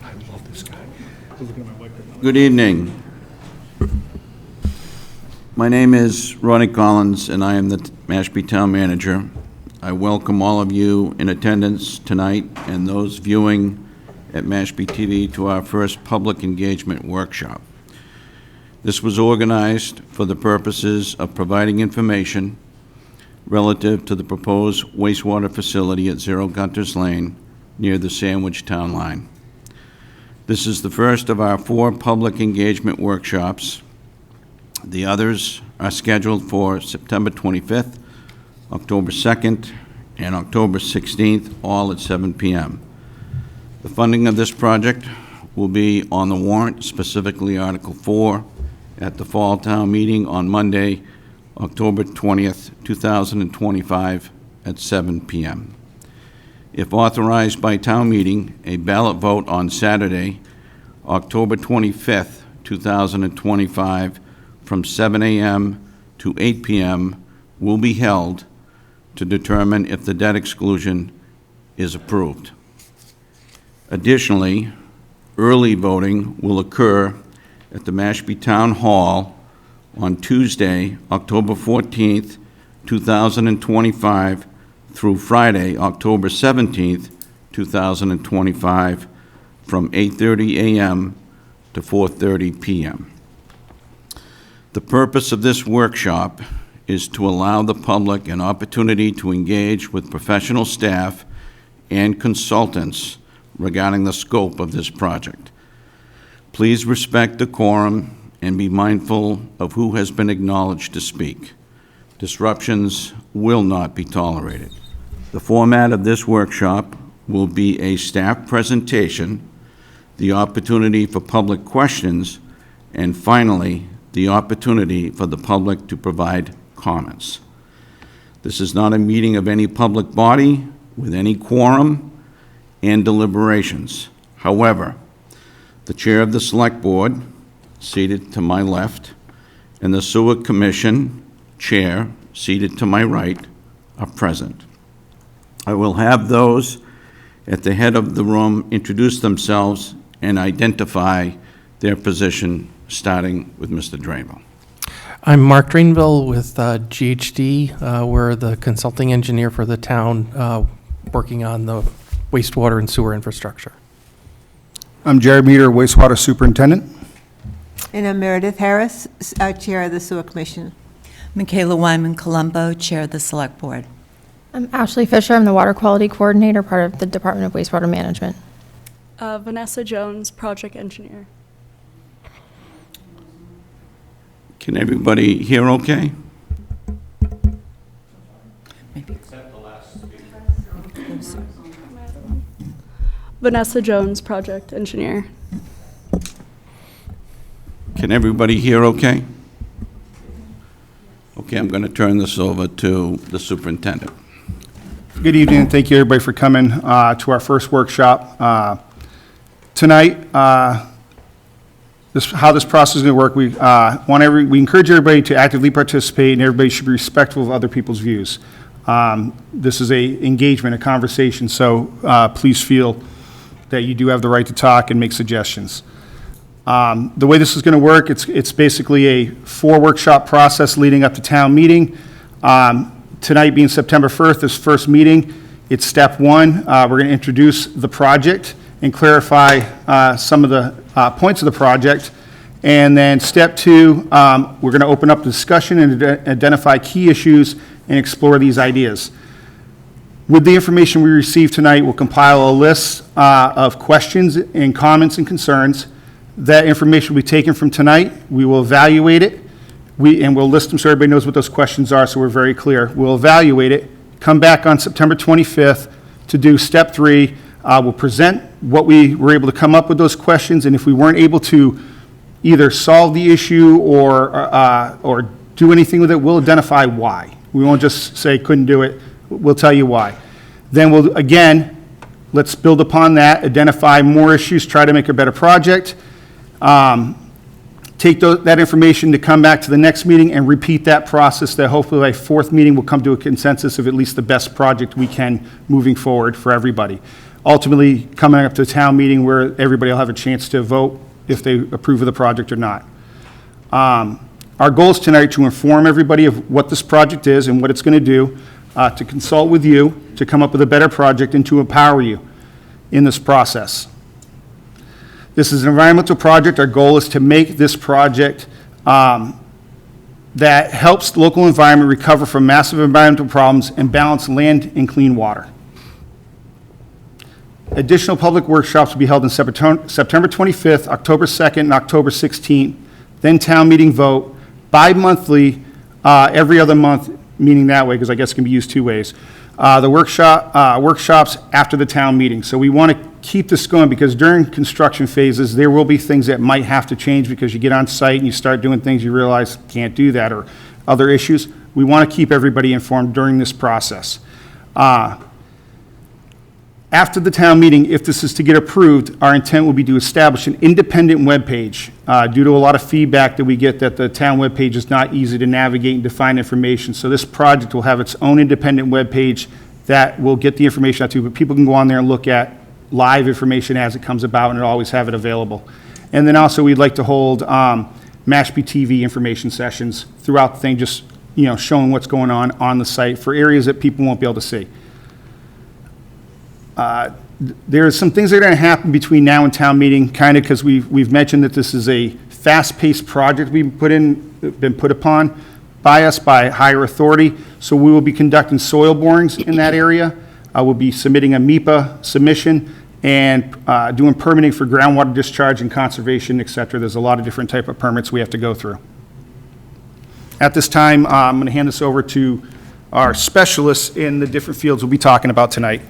I love this guy. I was looking at my wife. Good evening. My name is Ronnie Collins, and I am the Mashpee Town Manager. I welcome all of you in attendance tonight and those viewing at Mashpee TV to our first public engagement workshop. This was organized for the purposes of providing information relative to the proposed wastewater facility at 0 Gunter's Lane near the Sandwich Town Line. This is the first of our 4 public engagement workshops. The others are scheduled for September 25th, October 2nd, and October 16th, all at 7 p.m. The funding of this project will be on the warrant, specifically Article 4, at the Fall Town Meeting on Monday, October 20th, 2025, at 7 p.m. If authorized by town meeting, a ballot vote on Saturday, October 25th, 2025, from 7 a.m. to 8 p.m. will be held to determine if the debt exclusion is approved. Additionally, early voting will occur at the Mashpee Town Hall on Tuesday, October 14th, 2025, through Friday, October 17th, 2025, from 8:30 a.m. to 4:30 p.m. The purpose of this workshop is to allow the public an opportunity to engage with professional staff and consultants regarding the scope of this project. Please respect the quorum and be mindful of who has been acknowledged to speak. Disruptions will not be tolerated. The format of this workshop will be a staff presentation, the opportunity for public questions, and finally, the opportunity for the public to provide comments. This is not a meeting of any public body with any quorum and deliberations. However, the chair of the Select Board, seated to my left, and the Sewer Commission chair, seated to my right, are present. I will have those at the head of the room introduce themselves and identify their position, starting with Mr. Drainville. I'm Mark Drainville with GHD. We're the consulting engineer for the town, working on the wastewater and sewer infrastructure. I'm Jared Meter, wastewater superintendent. And I'm Meredith Harris, Chair of the Sewer Commission. Michaela Wyman Colombo, Chair of the Select Board. I'm Ashley Fisher. I'm the Water Quality Coordinator, part of the Department of Wastewater Management. Vanessa Jones, Project Engineer. Can everybody hear okay? Maybe. Vanessa Jones, Project Engineer. Can everybody hear okay? Okay, I'm going to turn this over to the superintendent. Good evening, and thank you everybody for coming to our first workshop. Tonight, how this process is going to work, we encourage everybody to actively participate, and everybody should be respectful of other people's views. This is a engagement, a conversation, so please feel that you do have the right to talk and make suggestions. The way this is going to work, it's basically a 4-workshop process leading up to town meeting. Tonight being September 1st, this first meeting, it's step 1. We're going to introduce the project and clarify some of the points of the project. And then step 2, we're going to open up the discussion and identify key issues and explore these ideas. With the information we receive tonight, we'll compile a list of questions and comments and concerns. That information will be taken from tonight. We will evaluate it, and we'll list them so everybody knows what those questions are, so we're very clear. We'll evaluate it, come back on September 25th to do step 3. We'll present what we were able to come up with those questions, and if we weren't able to either solve the issue or do anything with it, we'll identify why. We won't just say couldn't do it. We'll tell you why. Then we'll, again, let's build upon that, identify more issues, try to make a better project. Take that information to come back to the next meeting and repeat that process, that hopefully by 4th meeting we'll come to a consensus of at least the best project we can moving forward for everybody. ultimately coming up to a town meeting where everybody will have a chance to vote if they approve of the project or not. Our goal is tonight to inform everybody of what this project is and what it's going to do, to consult with you, to come up with a better project, and to empower you in this process. This is an environmental project. Our goal is to make this project that helps the local environment recover from massive environmental problems and balance land and clean water. Additional public workshops will be held in September 25th, October 2nd, and October 16th, then town meeting vote, bi-monthly, every other month, meaning that way, because I guess it can be used two ways. The workshops after the town meeting. So we want to keep this going because during construction phases, there will be things that might have to change because you get on site and you start doing things you realize can't do that, or other issues. We want to keep everybody informed during this process. After the town meeting, if this is to get approved, our intent will be to establish an independent webpage. Due to a lot of feedback that we get that the town webpage is not easy to navigate and define information. So this project will have its own independent webpage that will get the information out to you, but people can go on there and look at live information as it comes about, and it'll always have it available. And then also we'd like to hold Mashpee TV information sessions throughout the thing, just showing what's going on the site for areas that people won't be able to see. There's some things that are going to happen between now and town meeting, kind of because we've mentioned that this is a fast-paced project we've been put upon by us by higher authority. So we will be conducting soil borings in that area. We'll be submitting a MEPA submission and doing permitting for groundwater discharge and conservation, et cetera. There's a lot of different type of permits we have to go through. At this time, I'm going to hand this over to our specialists in the different fields we'll be talking about tonight.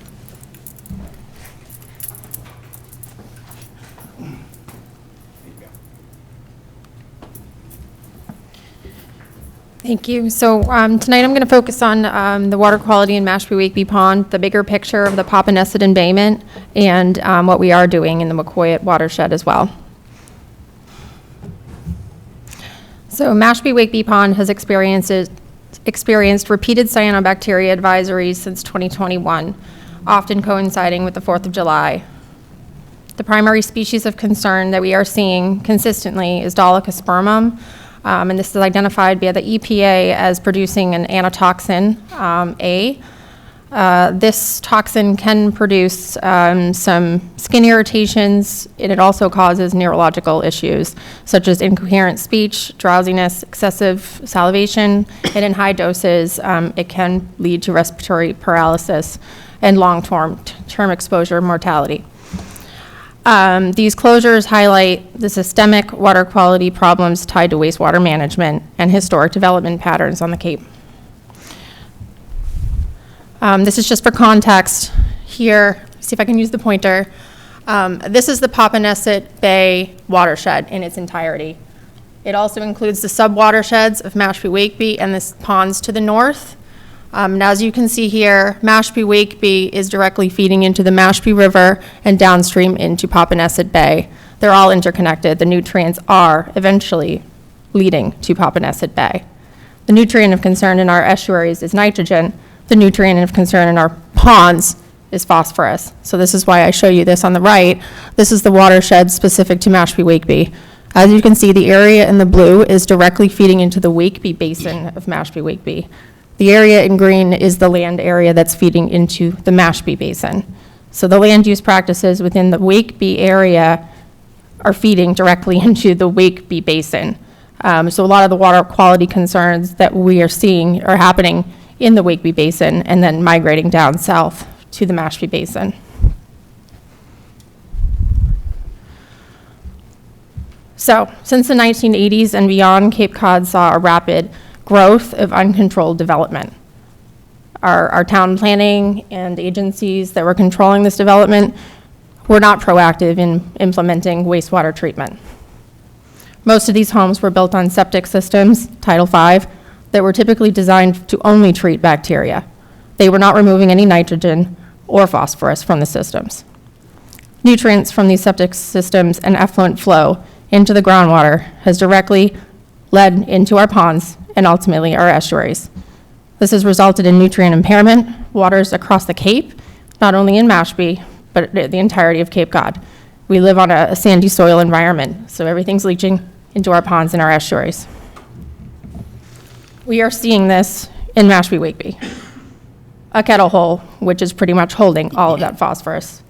Thank you. So tonight I'm going to focus on the water quality in Mashpee Wakeby Pond, the bigger picture of the Papaneset embayment, and what we are doing in the McCoyet watershed as well. So Mashpee Wakeby Pond has experienced repeated cyanobacteria advisories since 2021, often coinciding with the 4th of July. The primary species of concern that we are seeing consistently is Dolichospermum, and this is identified via the EPA as producing an anatoxin, A. This toxin can produce some skin irritations, and it also causes neurological issues, such as incoherent speech, drowsiness, excessive salivation, and in high doses, it can lead to respiratory paralysis and long-term exposure mortality. These closures highlight the systemic water quality problems tied to wastewater management and historic development patterns on the Cape. This is just for context. Here, see if I can use the pointer. This is the Papaneset Bay watershed in its entirety. It also includes the sub-watersheds of Mashpee Wakeby and the ponds to the north. And as you can see here, Mashpee Wakeby is directly feeding into the Mashpee River and downstream into Papaneset Bay. They're all interconnected. The nutrients are eventually leading to Papaneset Bay. The nutrient of concern in our estuaries is nitrogen. The nutrient of concern in our ponds is phosphorus. So this is why I show you this on the right. This is the watershed specific to Mashpee Wakeby. As you can see, the area in the blue is directly feeding into the Wakeby Basin of Mashpee Wakeby. The area in green is the land area that's feeding into the Mashpee Basin. So the land use practices within the Wakeby area are feeding directly into the Wakeby Basin. So a lot of the water quality concerns that we are seeing are happening in the Wakeby Basin and then migrating down south to the Mashpee Basin. So since the 1980s and beyond, Cape Cod saw a rapid growth of uncontrolled development. Our town planning and agencies that were controlling this development were not proactive in implementing wastewater treatment. Most of these homes were built on septic systems, Title V, that were typically designed to only treat bacteria. They were not removing any nitrogen or phosphorus from the systems. Nutrients from these septic systems and effluent flow into the groundwater has directly led into our ponds and ultimately our estuaries. This has resulted in nutrient impairment, waters across the Cape, not only in Mashpee, but but the entirety of Cape Cod. We live on a sandy soil environment, so everything's leaching into our ponds and our estuaries. We are seeing this in Mashpee Wakeby, a kettle hole which is pretty much holding all of that phosphorus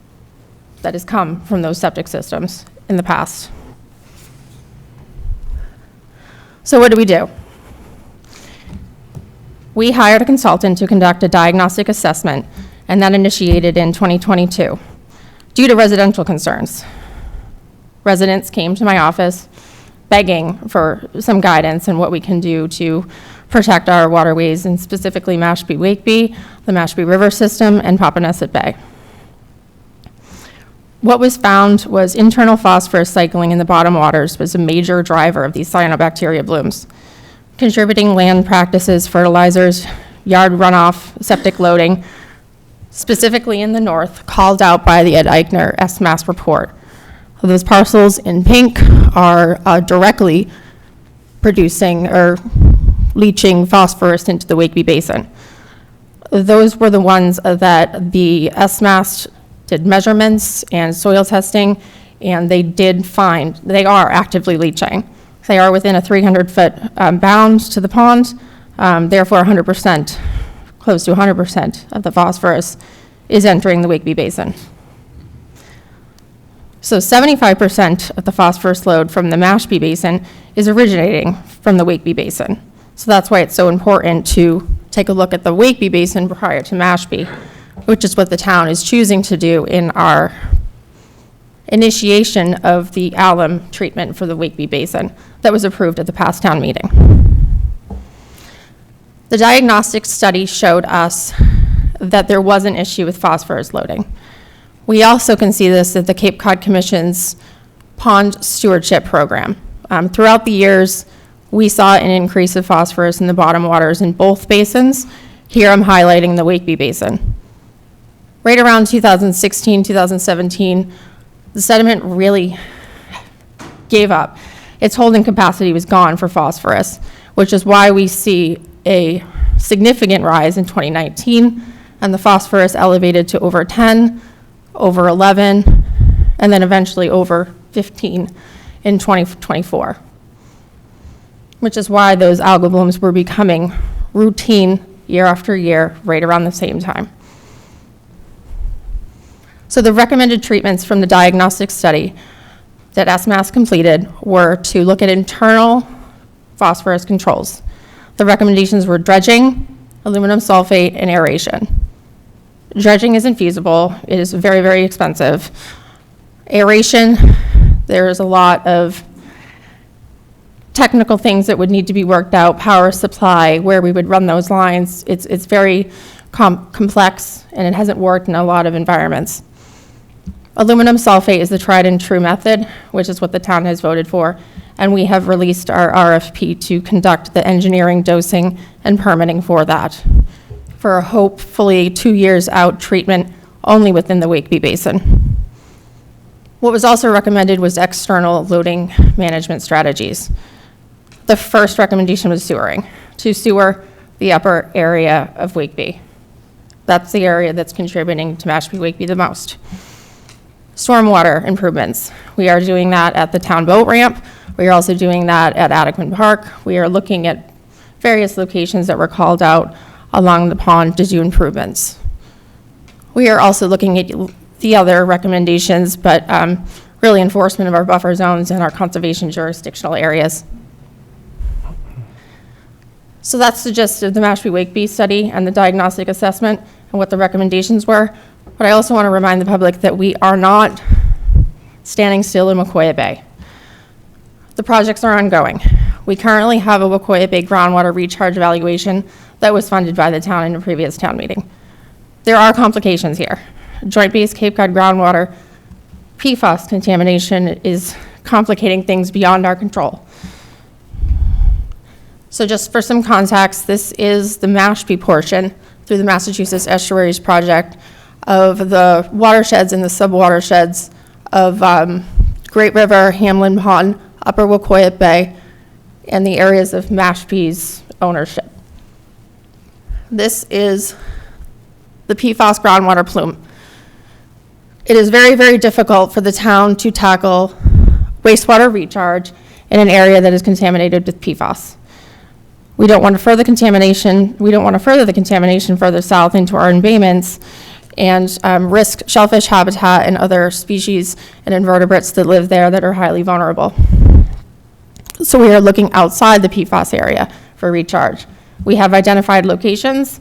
that has come from those septic systems in the past. So what do? We hired a consultant to conduct a diagnostic assessment, and that initiated in 2022 due to residential concerns. Residents came to my office begging for some guidance on what we can do to protect our waterways, and specifically Mashpee Wakeby, the Mashpee River system, and Papaneset Bay. What was found was internal phosphorus cycling in the bottom waters was a major driver of these cyanobacteria blooms. Contributing land practices, fertilizers, yard runoff, septic loading, specifically in the north, called out by the Ed Eichner SMAS report. Those parcels in pink are directly producing or leaching phosphorus into the Wakeby Basin. Those were the ones that the SMAS did measurements and soil testing, and they did find they are actively leaching. They are within a 300-foot bound to the pond, therefore 100%, close to 100% of the phosphorus is entering the Wakeby Basin. So 75% of the phosphorus load from the Mashpee Basin is originating from the Wakeby Basin. So that's why it's so important to take a look at the Wakeby Basin prior to Mashpee, which is what the town is choosing to do in our initiation of the alum treatment for the Wakeby Basin that was approved at the past town meeting. The diagnostic study showed us that there was an issue with phosphorus loading. We also can see this at the Cape Cod Commission's pond stewardship program. Throughout the years, we saw an increase of phosphorus in the bottom waters in both basins. Here I'm highlighting the Wakeby Basin. Right around 2016, 2017, the sediment really gave up. Its holding capacity was gone for phosphorus, which is why we see a significant rise in 2019, and the phosphorus elevated to over 10, over 11, and then eventually over 15 in 2024, which is why those algal blooms were becoming routine year after year, right around the same time. So the recommended treatments from the diagnostic study that SMAS completed were to look at internal phosphorus controls. The recommendations were dredging, aluminum sulfate, and aeration. Dredging isn't feasible. It is very, very expensive. Aeration, there is a lot of technical things that would need to be worked out, power supply, where we would run those lines. It's very complex, and it hasn't worked in a lot of environments. Aluminum sulfate is the tried and true method, which is what the town has voted for, and we have released our RFP to conduct the engineering, dosing, and permitting for that, for a hopefully 2 years out treatment only within the Wakeby Basin. What was also recommended was external loading management strategies. The first recommendation was sewering, to sewer the upper area of Wakeby. That's the area that's contributing to Mashpee Wakeby the most. Stormwater improvements. We are doing that at the town boat ramp. We are also doing that at Adequan Park. We are looking at various locations that were called out along the pond to do improvements. We are also looking at the other recommendations, but really enforcement of our buffer zones and our conservation jurisdictional areas. So that's the gist of the Mashpee Wakeby study and the diagnostic assessment and what the recommendations were. But I also want to remind the public that we are not standing still in Wakeby Bay. The projects are ongoing. We currently have a Wakeby Bay groundwater recharge evaluation that was funded by the town in a previous town meeting. There are complications here. Joint Base Cape Cod groundwater PFAS contamination is complicating things beyond our control. So just for some context, this is the Mashpee portion through the Massachusetts Estuaries Project of the watersheds and the subwatersheds of Great River, Hamlin Pond, Upper Wakeby Bay, and the areas of Mashpee's ownership. This is the PFAS groundwater plume. It is very, very difficult for the town to tackle wastewater recharge in an area that is contaminated with PFAS. We don't want to further the contamination further south into our embayments and risk shellfish habitat and other species and invertebrates that live there that are highly vulnerable. So we are looking outside the PFAS area for recharge. We have identified locations.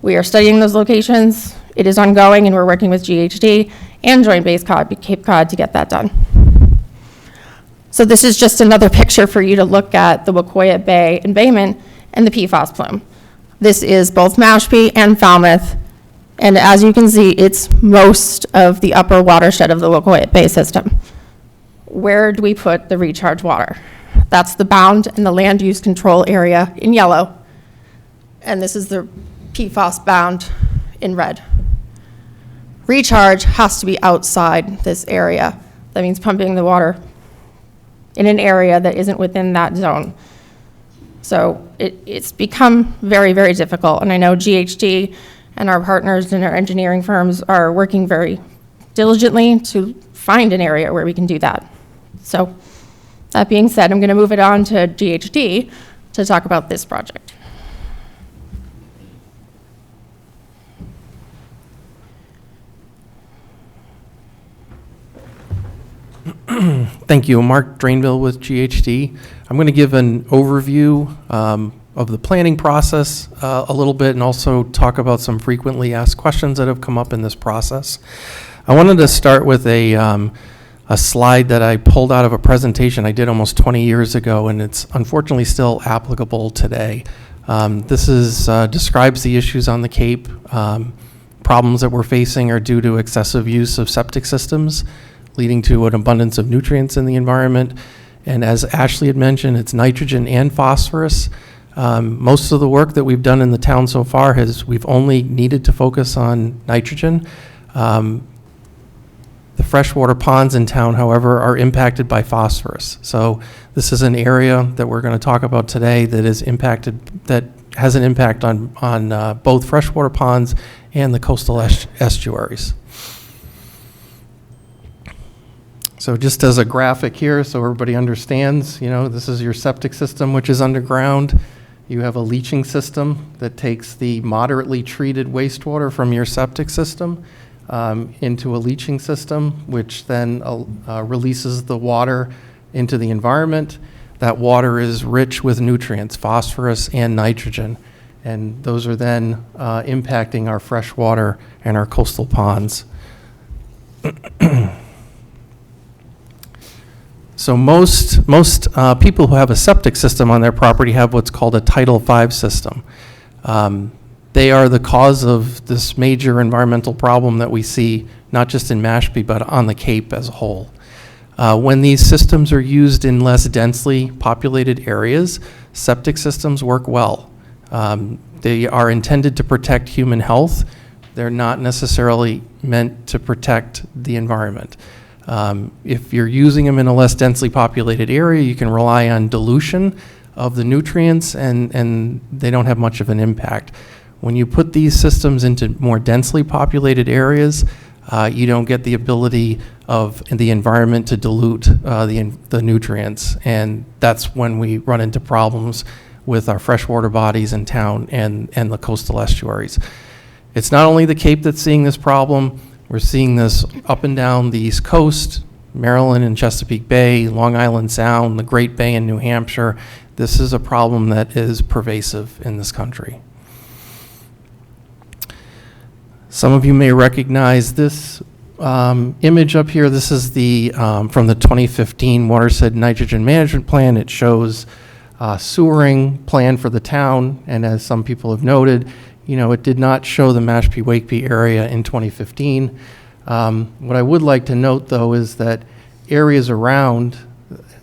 We are studying those locations. It is ongoing, and we're working with GHD and Joint Base Cape Cod to get that done. So this is just another picture for you to look at the Wakeby Bay embayment and the PFAS plume. This is both Mashpee and Falmouth, and as you can see, it's most of the upper watershed of the Wakeby Bay system. Where do we put the recharge water? That's the bound and the land use control area in yellow, and this is the PFAS bound in red. Recharge has to be outside this area. That means pumping the water in an area that isn't within that zone. So it's become very, very difficult, and I know GHD and our partners and our engineering firms are working very diligently to find an area where we can do that. So that being said, I'm going to move it on to GHD to talk about this project. Thank you. Mark Drainville with GHD. I'm going to give an overview of the planning process a little bit and also talk about some frequently asked questions that have come up in this process. I wanted to start with a slide that I pulled out of a presentation I did almost 20 years ago, and it's unfortunately still applicable today. This describes the issues on the Cape. Problems that we're facing are due to excessive use of septic systems, leading to an abundance of nutrients in the environment. And as Ashley had mentioned, it's nitrogen and phosphorus. Most of the work that we've done in the town so far we've only needed to focus on nitrogen. The freshwater ponds in town, however, are impacted by phosphorus. So this is an area that we're going to talk about today that has an impact on both freshwater ponds and the coastal estuaries. So just as a graphic here, so everybody understands, this is your septic system, which is underground. You have a leaching system that takes the moderately treated wastewater from your septic system into a leaching system, which then releases the water into the environment. That water is rich with nutrients, phosphorus and nitrogen, and those are then impacting our freshwater and our coastal ponds. So most people who have a septic system on their property have what's called a Title V system. They are the cause of this major environmental problem that we see, not just in Mashpee, but on the Cape as a whole. When these systems are used in less densely populated areas, septic systems work well. They are intended to protect human health. They're not necessarily meant to protect the environment. If you're using them in a less densely populated area, you can rely on dilution of the nutrients and they don't have much of an impact. When you put these systems into more densely populated areas, you don't get the ability of the environment to dilute the nutrients, and that's when we run into problems with our freshwater bodies in town and the coastal estuaries. It's not only the Cape that's seeing this problem. We're seeing this up and down the East Coast, Maryland and Chesapeake Bay, Long Island Sound, the Great Bay in New Hampshire. This is a problem that is pervasive in this country. Some of you may recognize this image up here. This is from the 2015 Watershed Nitrogen Management Plan. It shows sewering plan for the town, and as some people have noted, it did not show the Mashpee Wakeby area in 2015. What I would like to note, though, is that areas around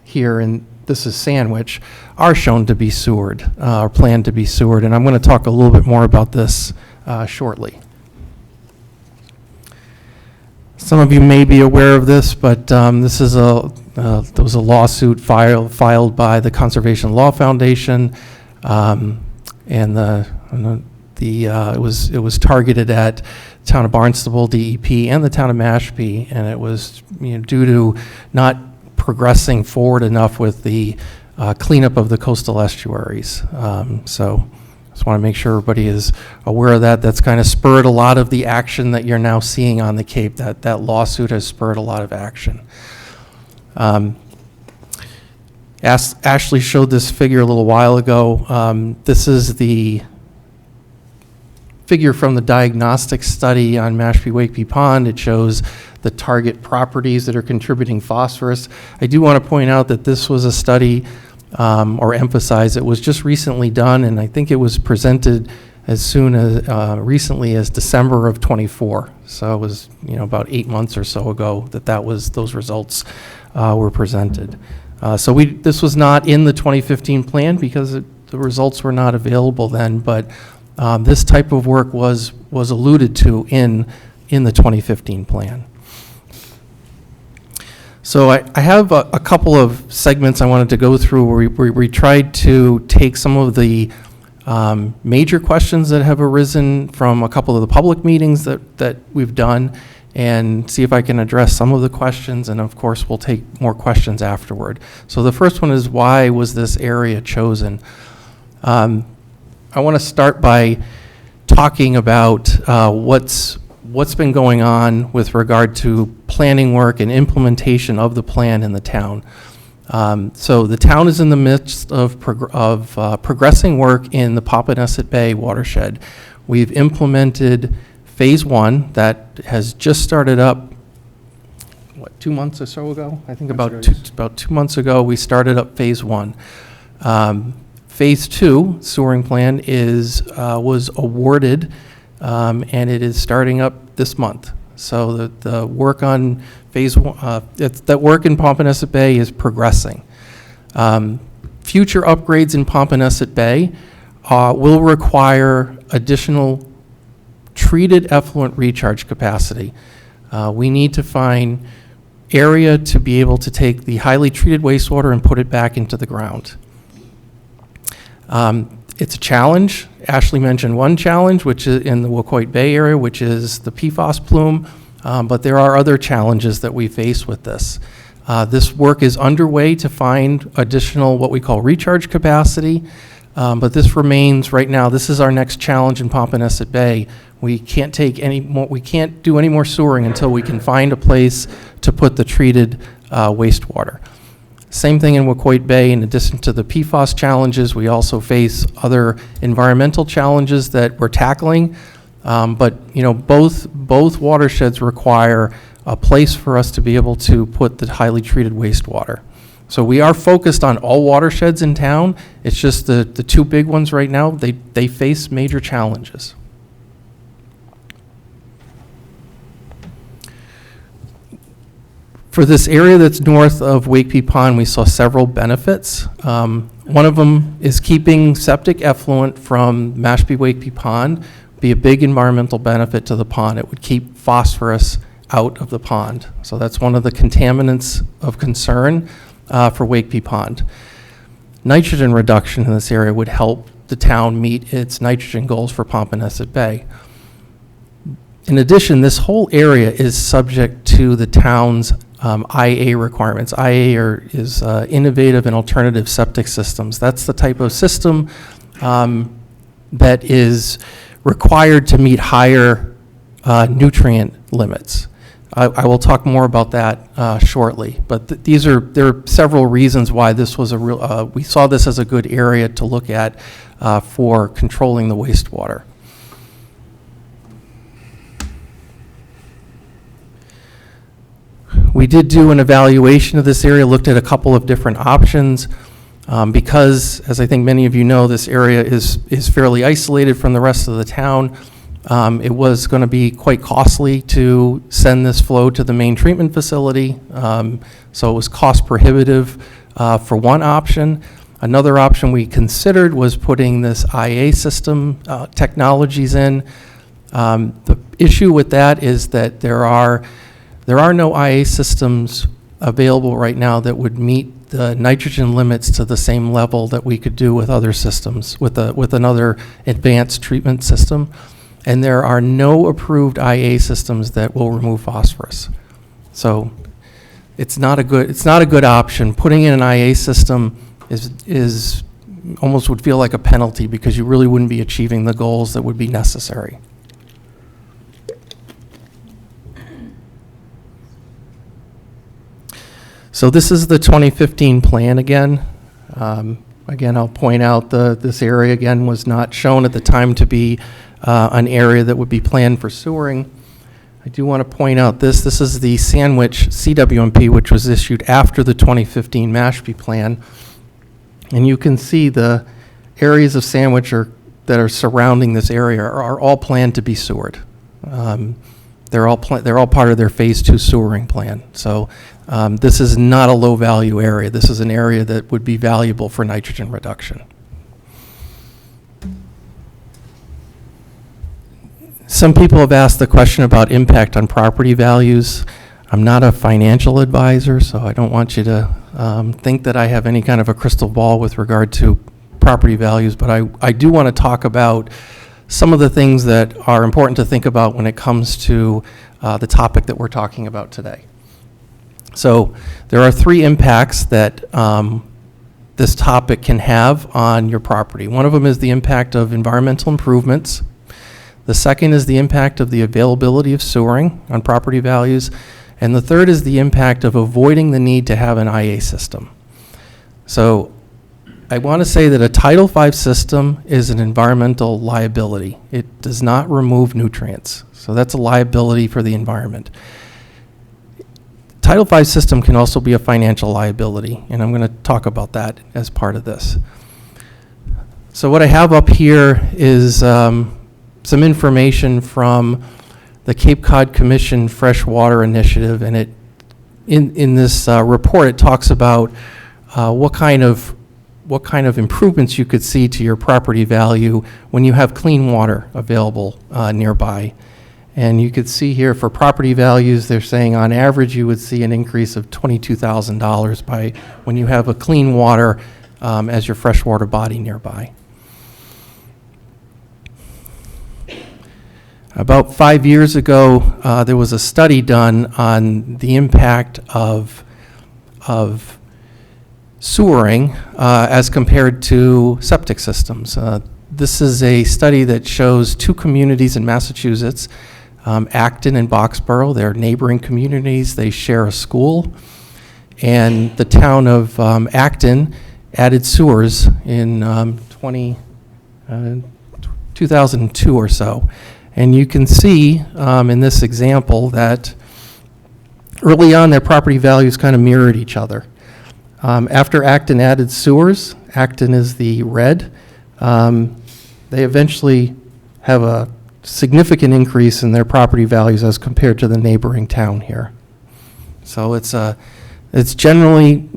here, and this is Sandwich, are shown to be sewered, or planned to be sewered, and I'm going to talk a little bit more about this shortly. Some of you may be aware of this, but this is there was a lawsuit filed by the Conservation Law Foundation, and it was targeted at the town of Barnstable, DEP, and the town of Mashpee, and it was due to not progressing forward enough with the cleanup of the coastal estuaries. So just want to make sure everybody is aware of that. That's kind of spurred a lot of the action that you're now seeing on the Cape. That lawsuit has spurred a lot of action. Ashley showed this figure a little while ago. This is the figure from the diagnostic study on Mashpee Wakeby Pond. It shows the target properties that are contributing phosphorus. I do want to point out that this was a study, or emphasize it was just recently done, and I think it was presented as soon as recently as December of '24. So it was about 8 months or so ago that those results were presented. So this was not in the 2015 plan because the results were not available then, but this type of work was alluded to in the 2015 plan. So I have a couple of segments I wanted to go through where we tried to take some of the major questions that have arisen from a couple of the public meetings that we've done and see if I can address some of the questions, and of course we'll take more questions afterward. So the first one is, why was this area chosen? I want to start by talking about what's been going on with regard to planning work and implementation of the plan in the town. So the town is in the midst of progressing work in the Papaneset Bay watershed. We've implemented Phase 1 that has just started up, 2 months or so ago? I think about 2 months ago we started up Phase 1. Phase 2 sewering plan was awarded, and it is starting up this month. So the work on Phase 1, that work in Pompanesett Bay is progressing. Future upgrades in Pompanesett Bay will require additional treated effluent recharge capacity. We need to find area to be able to take the highly treated wastewater and put it back into the ground. It's a challenge. Ashley mentioned one challenge, which is in the Wakeby Bay area, which is the PFAS plume, but there are other challenges that we face with this. This work is underway to find additional what we call recharge capacity, but this remains right now. This is our next challenge in Pompanesett Bay. We can't take any more. We can't do any more sewering until we can find a place to put the treated wastewater. Same thing in Wakeby Bay. In addition to the PFAS challenges, we also face other environmental challenges that we're tackling. But both watersheds require a place for us to be able to put the highly treated wastewater. So we are focused on all watersheds in town. It's just the two big ones right now, they face major challenges. For this area that's north of Wakeby Pond, we saw several benefits. One of them is keeping septic effluent from Mashpee Wakeby Pond. Be a big environmental benefit to the pond. It would keep phosphorus out of the pond. So that's one of the contaminants of concern for Wakeby Pond. Nitrogen reduction in this area would help the town meet its nitrogen goals for Pompanesett Bay. In addition, this whole area is subject to the town's IA requirements. IA is innovative and alternative septic systems. That's the type of system that is required to meet higher nutrient limits. I will talk more about that shortly, but there are several reasons why this was we saw this as a good area to look at for controlling the wastewater. We did do an evaluation of this area, looked at a couple of different options. Because, as I think many of you know, this area is fairly isolated from the rest of the town. It was going to be quite costly to send this flow to the main treatment facility, so it was cost prohibitive for one option. Another option we considered was putting this IA system technologies in. The issue with that is that there are no IA systems available right now that would meet the nitrogen limits to the same level that we could do with other systems, with another advanced treatment system. And there are no approved IA systems that will remove phosphorus. So it's not a good option. Putting in an IA system is almost would feel like a penalty because you really wouldn't be achieving the goals that would be necessary. So this is the 2015 plan again. Again, I'll point out this area again was not shown at the time to be an area that would be planned for sewering. I do want to point out this is the Sandwich CWMP, which was issued after the 2015 Mashpee plan. And you can see the areas of Sandwich that are surrounding this area are all planned to be sewered. They're all part of their phase 2 sewering plan. So this is not a low value area. This is an area that would be valuable for nitrogen reduction. Some people have asked the question about impact on property values. I'm not a financial advisor, so I don't want you to think that I have any kind of a crystal ball with regard to property values, but I do want to talk about some of the things that are important to think about when it comes to the topic that we're talking about today. So there are 3 impacts that this topic can have on your property. One of them is the impact of environmental improvements. The second is the impact of the availability of sewering on property values. And the third is the impact of avoiding the need to have an IA system. So I want to say that a Title V system is an environmental liability. It does not remove nutrients. So that's a liability for the environment. Title V system can also be a financial liability, and I'm going to talk about that as part of this. So what I have up here is some information from the Cape Cod Commission Freshwater Initiative, and in this report it talks about what kind of improvements you could see to your property value when you have clean water available nearby. And you could see here for property values, they're saying on average you would see an increase of $22,000 by when you have a clean water as your freshwater body nearby. About 5 years ago, there was a study done on the impact of sewering as compared to septic systems. This is a study that shows 2 communities in Massachusetts, Acton and Boxborough. They're neighboring communities. They share a school. And the town of Acton added sewers in 2002 or so. And you can see in this example that early on their property values kind of mirrored each other. After Acton added sewers, Acton is the red, they eventually have a significant increase in their property values as compared to the neighboring town here. So it's generally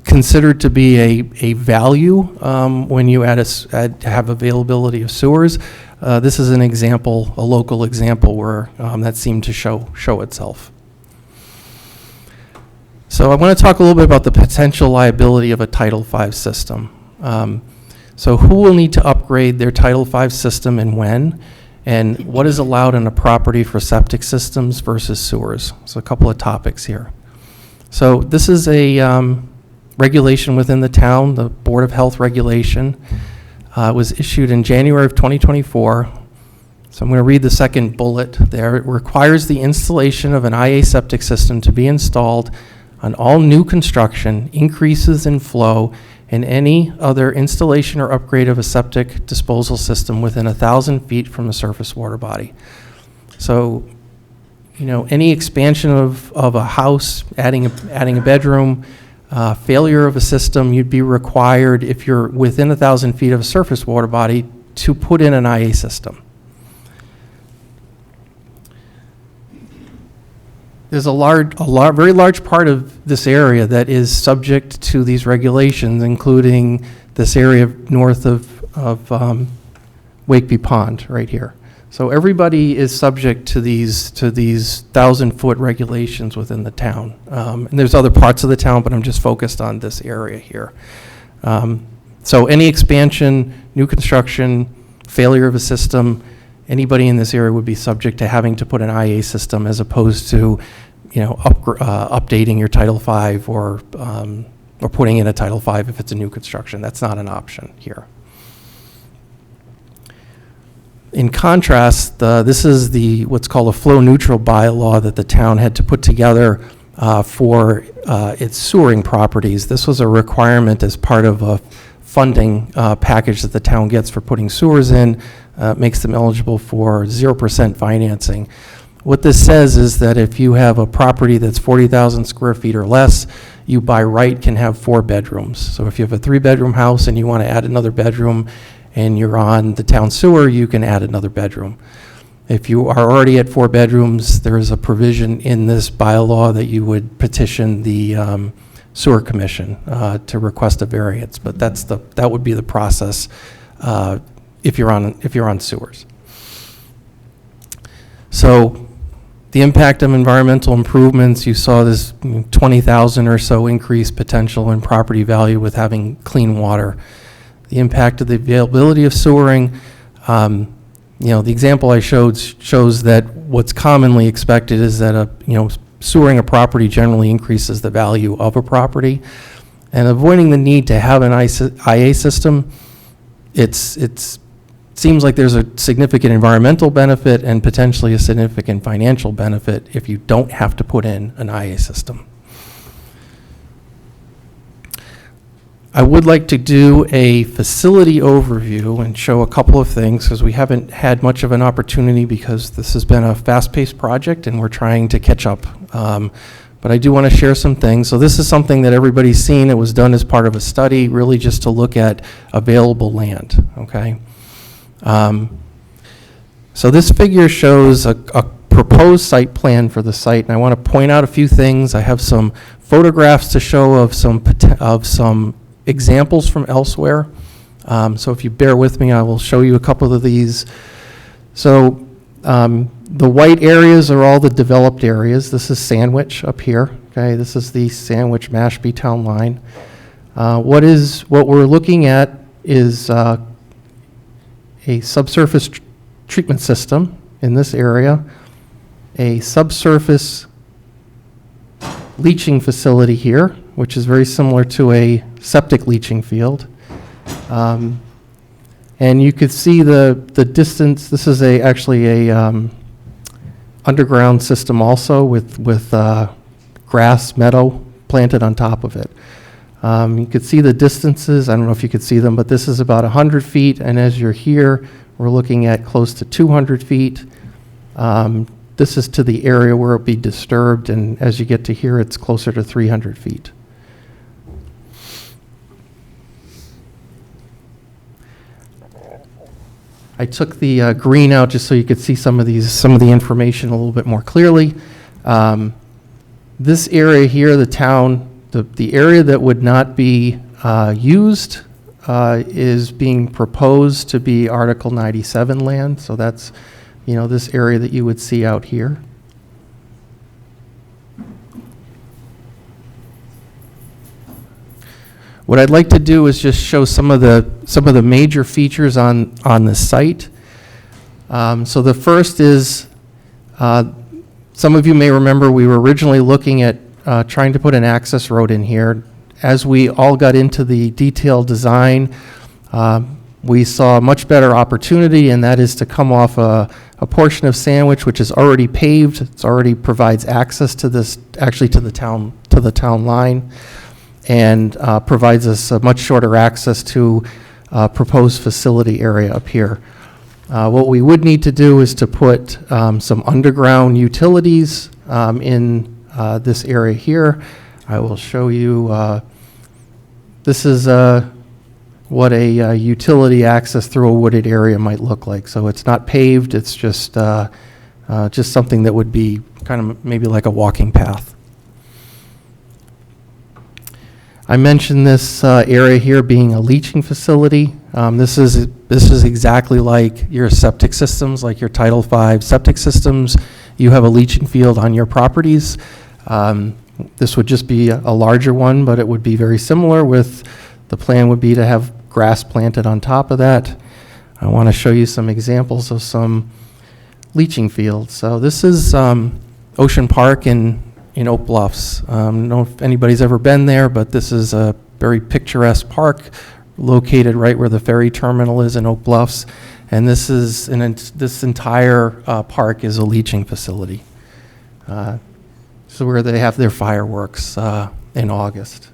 considered to be a value when you have availability of sewers. This is an example, a local example where that seemed to show itself. So I want to talk a little bit about the potential liability of a Title V system. So who will need to upgrade their Title V system and when? And what is allowed on a property for septic systems versus sewers? So a couple of topics here. So this is a regulation within the town, the Board of Health regulation. It was issued in January of 2024. So I'm going to read the second bullet there. It requires the installation of an IA septic system to be installed on all new construction, increases in flow, and any other installation or upgrade of a septic disposal system within 1,000 feet from the surface water body. So, you know, any expansion of a house, adding a bedroom, failure of a system, you'd be required, if you're within 1,000 feet of a surface water body, to put in an IA system. There's a very large part of this area that is subject to these regulations, including this area north of Wakeby Pond right here. So everybody is subject to these 1,000-foot regulations within the town. And there's other parts of the town, but I'm just focused on this area here. So any expansion, new construction, failure of a system, anybody in this area would be subject to having to put an IA system as opposed to, updating your Title V or putting in a Title V if it's a new construction. That's not an option here. In contrast, this is what's called a flow neutral bylaw that the town had to put together for its sewering properties. This was a requirement as part of a funding package that the town gets for putting sewers in, makes them eligible for 0% financing. What this says is that if you have a property that's 40,000 square feet or less, you by right can have 4 bedrooms. So if you have a 3-bedroom house and you want to add another bedroom and you're on the town sewer, you can add another bedroom. If you are already at 4 bedrooms, there is a provision in this bylaw that you would petition the sewer commission to request a variance, but that would be the process if you're on sewers. So the impact of environmental improvements, you saw this 20,000 or so increase potential in property value with having clean water. The impact of the availability of sewering, the example I showed shows that what's commonly expected is that sewering a property generally increases the value of a property, and avoiding the need to have an IA system, it seems like there's a significant environmental benefit and potentially a significant financial benefit if you don't have to put in an IA system. I would like to do a facility overview and show a couple of things because we haven't had much of an opportunity because this has been a fast-paced project and we're trying to catch up. But I do want to share some things. So this is something that everybody's seen. It was done as part of a study, really just to look at available land, okay? So this figure shows a proposed site plan for the site, and I want to point out a few things. I have some photographs to show of some examples from elsewhere. So if you bear with me, I will show you a couple of these. So the white areas are all the developed areas. This is Sandwich up here. Okay, this is the Sandwich Mashpee town line. What we're looking at is a subsurface treatment system in this area, a subsurface leaching facility here, which is very similar to a septic leaching field. And you could see the distance. This is actually a underground system also with grass meadow planted on top of it. You could see the distances. I don't know if you could see them, but this is about 100 feet, and as you're here, we're looking at close to 200 feet. This is to the area where it'll be disturbed, and as you get to here, it's closer to 300 feet. I took the green out just so you could see some of the information a little bit more clearly. This area here, the town, the area that would not be used is being proposed to be Article 97 land. So that's, this area that you would see out here. What I'd like to do is just show some of the major features on the site. So the first is, some of you may remember we were originally looking at trying to put an access road in here. As we all got into the detailed design, we saw a much better opportunity, and that is to come off a portion of Sandwich, which is already paved. It already provides access to this, actually to the town line, and provides us a much shorter access to proposed facility area up here. What we would need to do is to put some underground utilities in this area here. I will show you, this is what a utility access through a wooded area might look like. So it's not paved, it's just something that would be kind of maybe like a walking path. I mentioned this area here being a leaching facility. This is this is exactly like your septic systems, like your Title V septic systems. You have a leaching field on your properties. This would just be a larger one, but it would be very similar with, the plan would be to have grass planted on top of that. I want to show you some examples of some leaching fields. So this is Ocean Park in Oak Bluffs. I don't know if anybody's ever been there, but this is a very picturesque park located right where the ferry terminal is in Oak Bluffs. And this is this entire park is a leaching facility. So where they have their fireworks in August.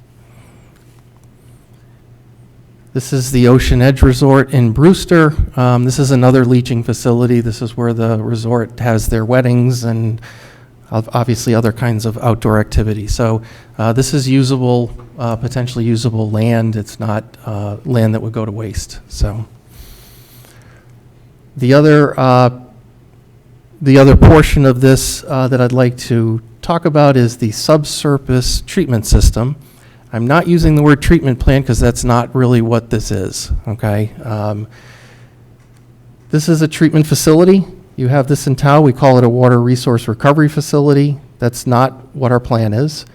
This is the Ocean Edge Resort in Brewster. This is another leaching facility. This is where the resort has their weddings and obviously other kinds of outdoor activities. So this is usable, potentially usable land. It's not land that would go to waste. So the other portion of this that I'd like to talk about is the subsurface treatment system. I'm not using the word treatment plant because that's not really what this is, okay? This is a treatment facility. You have this in town. We call it a water resource recovery facility. That's not what our plan is.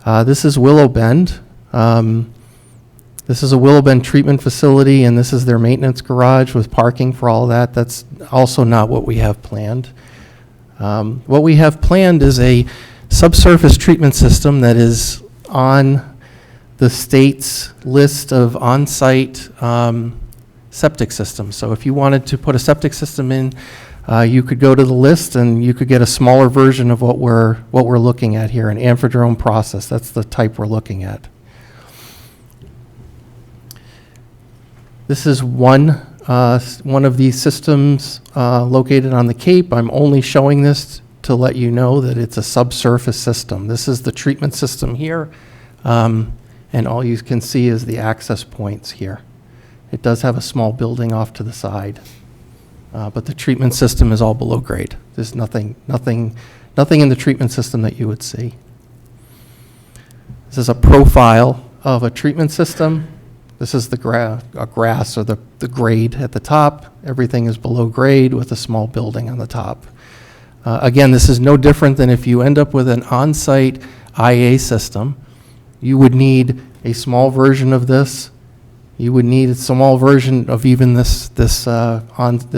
This is Willow Bend. This is a Willow Bend treatment facility, and this is their maintenance garage with parking for all that. That's also not what we have planned. What we have planned is a subsurface treatment system that is on the state's list of on-site septic systems. So if you wanted to put a septic system in, you could go to the list and you could get a smaller version of what we're looking at here, an amphidrome process. That's the type we're looking at. This is one of these systems located on the Cape. I'm only showing this to let you know that it's a subsurface system. This is the treatment system here. And all you can see is the access points here. It does have a small building off to the side, but the treatment system is all below grade. There's nothing in the treatment system that you would see. This is a profile of a treatment system. This is the grass or the grade at the top. Everything is below grade with a small building on the top. Again, this is no different than if you end up with an on-site IA system. You would need a small version of this. You would need a small version of even this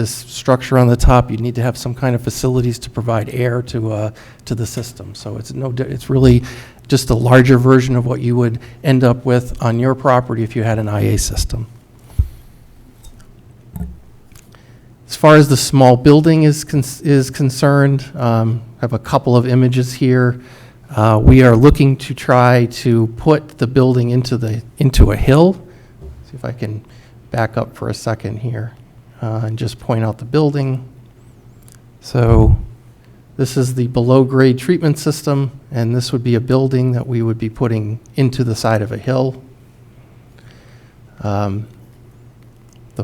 structure on the top. You need to have some kind of facilities to provide air to the system. So it's really just a larger version of what you would end up with on your property if you had an IA system. As far as the small building is concerned, I have a couple of images here. We are looking to try to put the building into a hill. See if I can back up for a second here and just point out the building. So this is the below grade treatment system, and this would be a building that we would be putting into the side of a hill. The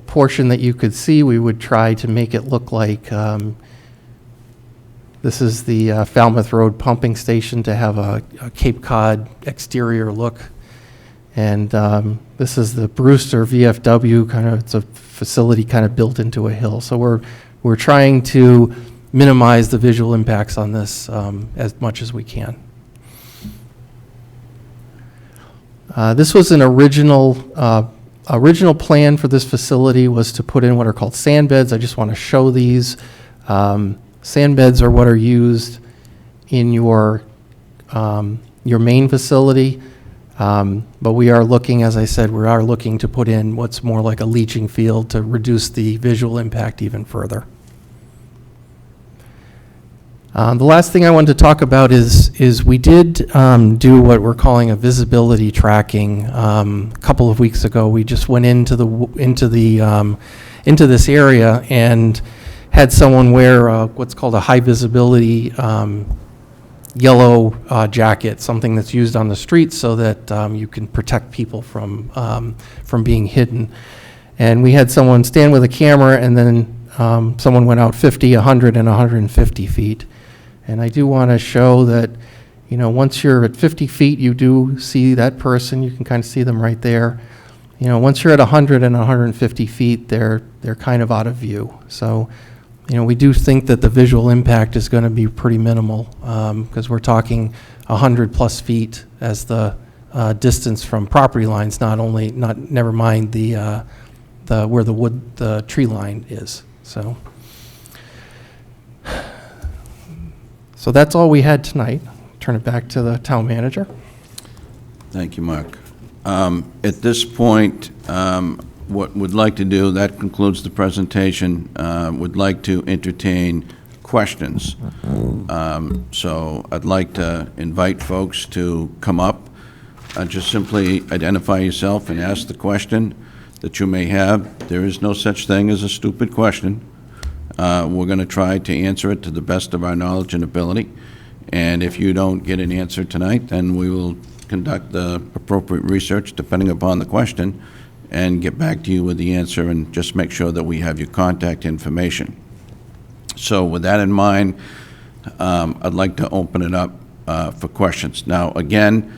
portion that you could see, we would try to make it look like this is the Falmouth Road pumping station to have a Cape Cod exterior look. And this is the Brewster VFW, it's a facility kind of built into a hill. So we're trying to minimize the visual impacts on this as much as we can. This was an original plan for this facility was to put in what are called sand beds. I just want to show these. Sand beds are what are used in your main facility. But we are looking, as I said, we are looking to put in what's more like a leaching field to reduce the visual impact even further. The last thing I wanted to talk about is we did do what we're calling a visibility tracking. A couple of weeks ago, we just went into this area and had someone wear what's called a high visibility yellow jacket, something that's used on the streets so that you can protect people from being hidden. And we had someone stand with a camera, and then someone went out 50, 100, and 150 feet. And I do want to show that, once you're at 50 feet, you do see that person. You can kind of see them right there. You know, once you're at 100 and 150 feet, they're kind of out of view. So, you know, we do think that the visual impact is going to be pretty minimal, because we're talking 100+ feet as the distance from property lines, never mind the where the tree line is. So that's all we had tonight. Turn it back to the town manager. Thank you, Mark. At this point, what we'd like to do, that concludes the presentation. Would like to entertain questions. So I'd like to invite folks to come up. Just simply identify yourself and ask the question that you may have. There is no such thing as a stupid question. We're going to try to answer it to the best of our knowledge and ability. And if you don't get an answer tonight, then we will conduct the appropriate research depending upon the question and get back to you with the answer, and just make sure that we have your contact information. So with that in mind, I'd like to open it up for questions. Now, again,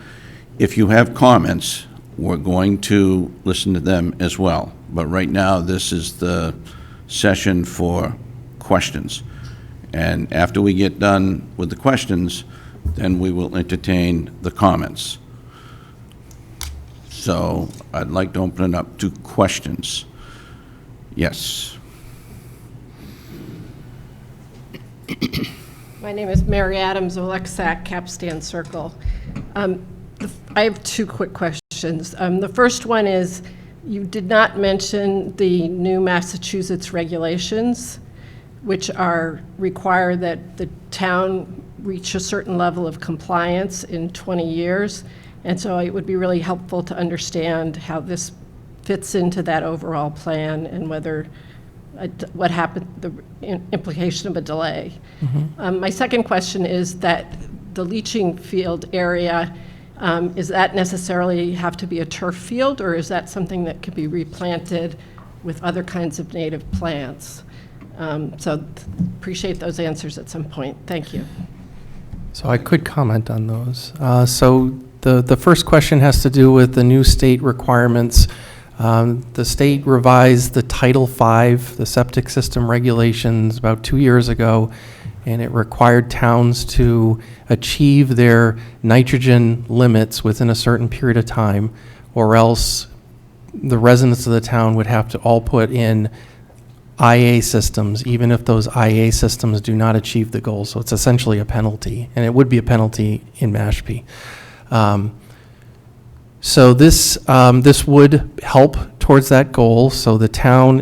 if you have comments, we're going to listen to them as well. But right now, this is the session for questions. And after we get done with the questions, then we will entertain the comments. So I'd like to open it up to questions. Yes. My name is Mary Adams, Olexac, Capstan Circle. I have two quick questions. The first one is, you did not mention the new Massachusetts regulations, which require that the town reach a certain level of compliance in 20 years. And so it would be really helpful to understand how this fits into that overall plan and what happened, the implication of a delay. My second question is that the leaching field area, is that necessarily have to be a turf field, or is that something that could be replanted with other kinds of native plants? So appreciate those answers at some point. Thank you. So I could comment on those. So the first question has to do with the new state requirements. The state revised the Title V, the septic system regulations, about 2 years ago, and it required towns to achieve their nitrogen limits within a certain period of time, or else the residents of the town would have to all put in IA systems, even if those IA systems do not achieve the goal. So it's essentially a penalty, and it would be a penalty in Mashpee. So this would help towards that goal. So the town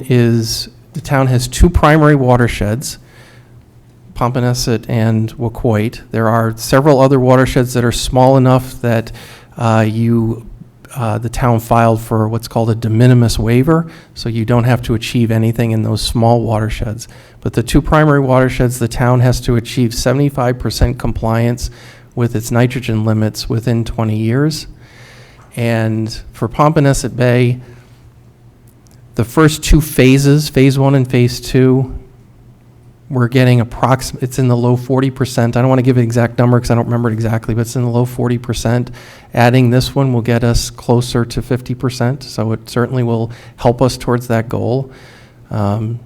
has two primary watersheds, Pompanesett and Wakeby. There are several other watersheds that are small enough that the town filed for what's called a de minimis waiver, so you don't have to achieve anything in those small watersheds. But the two primary watersheds, the town has to achieve 75% compliance with its nitrogen limits within 20 years. And for Pompanesett Bay, the first two phases, phase 1 and phase 2, we're getting it's in the low 40%. I don't want to give an exact number because I don't remember it exactly, but it's in the low 40%. Adding this one will get us closer to 50%, so it certainly will help us towards that goal. The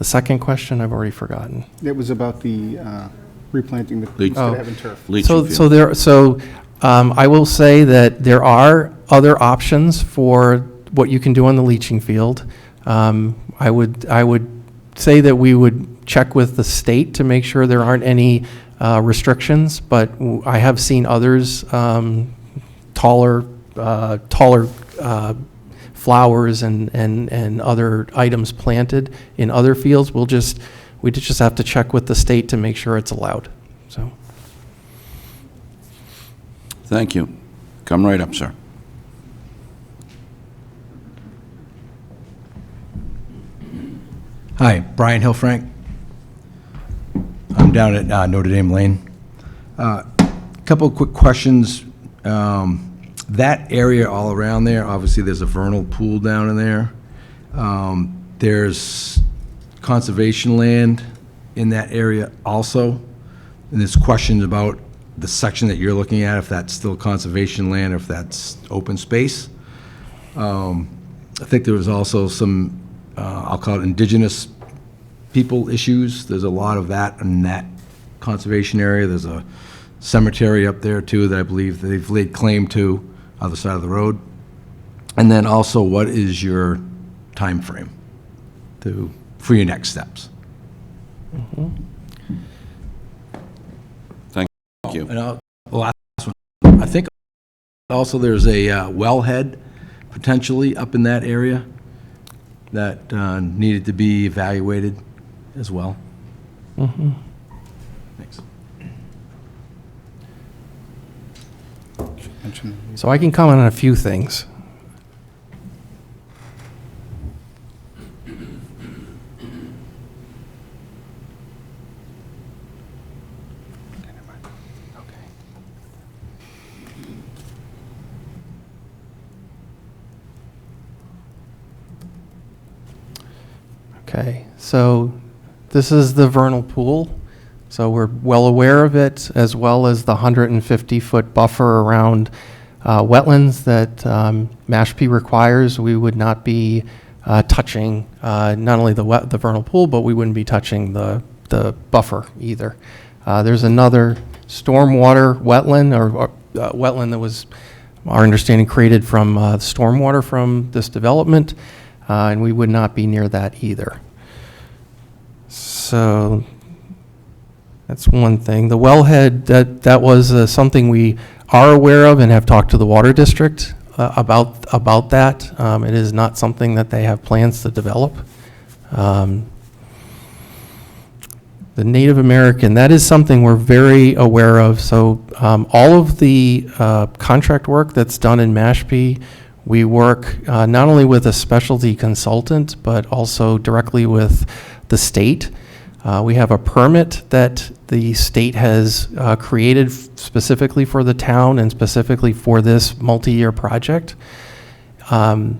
second question, I've already forgotten. It was about the replanting the, Leach- instead of having turf. Leaching So field. I will say that there are other options for what you can do on the leaching field. I would say that we would check with the state to make sure there aren't any restrictions, but I have seen others, taller flowers and other items planted in other fields. We just have to check with the state to make sure it's allowed. So. Thank you. Come right up, sir. Hi, Brian Hillfrank. I'm down at Notre Dame Lane. Couple of quick questions. That area all around there, obviously there's a vernal pool down in there. There's conservation land in that area also. And there's questions about the section that you're looking at, if that's still conservation land or if that's open space. I think there was also some, I'll call it indigenous people issues. There's a lot of that in that conservation area. There's a cemetery up there too that I believe they've laid claim to, other side of the road. And then also, what is your time frame for your next steps? Thank you. And the last one, I think also there's a wellhead potentially up in that area that needed to be evaluated as well. Thanks. So I can comment on a few things. Okay, so this is the vernal pool. So we're well aware of it, as well as the 150-foot buffer around wetlands that Mashpee requires. We would not be touching not only the vernal pool, but we wouldn't be touching the buffer either. There's another stormwater wetland, or wetland that was, our understanding, created from stormwater from this development, and we would not be near that either. So that's one thing. The wellhead, that was something we are aware of and have talked to the water district about that. It is not something that they have plans to develop. The Native American, that is something we're very aware of. So all of the contract work that's done in Mashpee, we work not only with a specialty consultant, but also directly with the state. We have a permit that the state has created specifically for the town and specifically for this multi-year project. The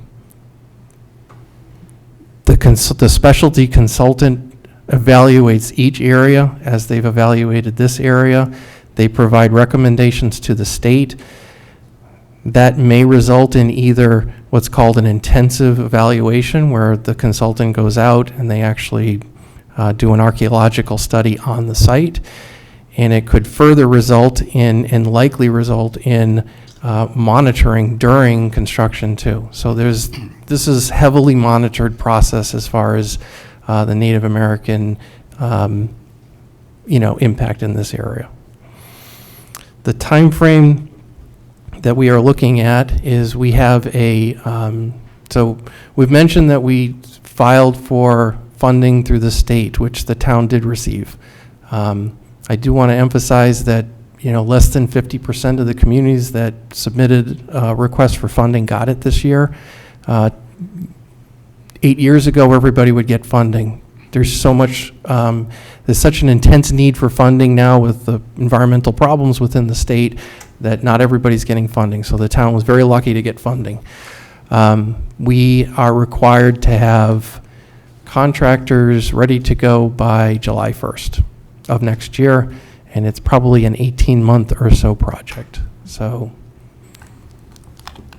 specialty consultant evaluates each area as they've evaluated this area. They provide recommendations to the state. That may result in either what's called an intensive evaluation, where the consultant goes out and they actually do an archaeological study on the site, and it could further result in, and likely result in, monitoring during construction too. So this is heavily monitored process as far as the Native American, impact in this area. The time frame that we are looking at is we have so we've mentioned that we filed for funding through the state, which the town did receive. I do want to emphasize that, less than 50% of the communities that submitted requests for funding got it this year. 8 years ago, everybody would get funding. There's such an intense need for funding now with the environmental problems within the state that not everybody's getting funding. So the town was very lucky to get funding. We are required to have contractors ready to go by July 1st of next year, and it's probably an 18-month or so project. So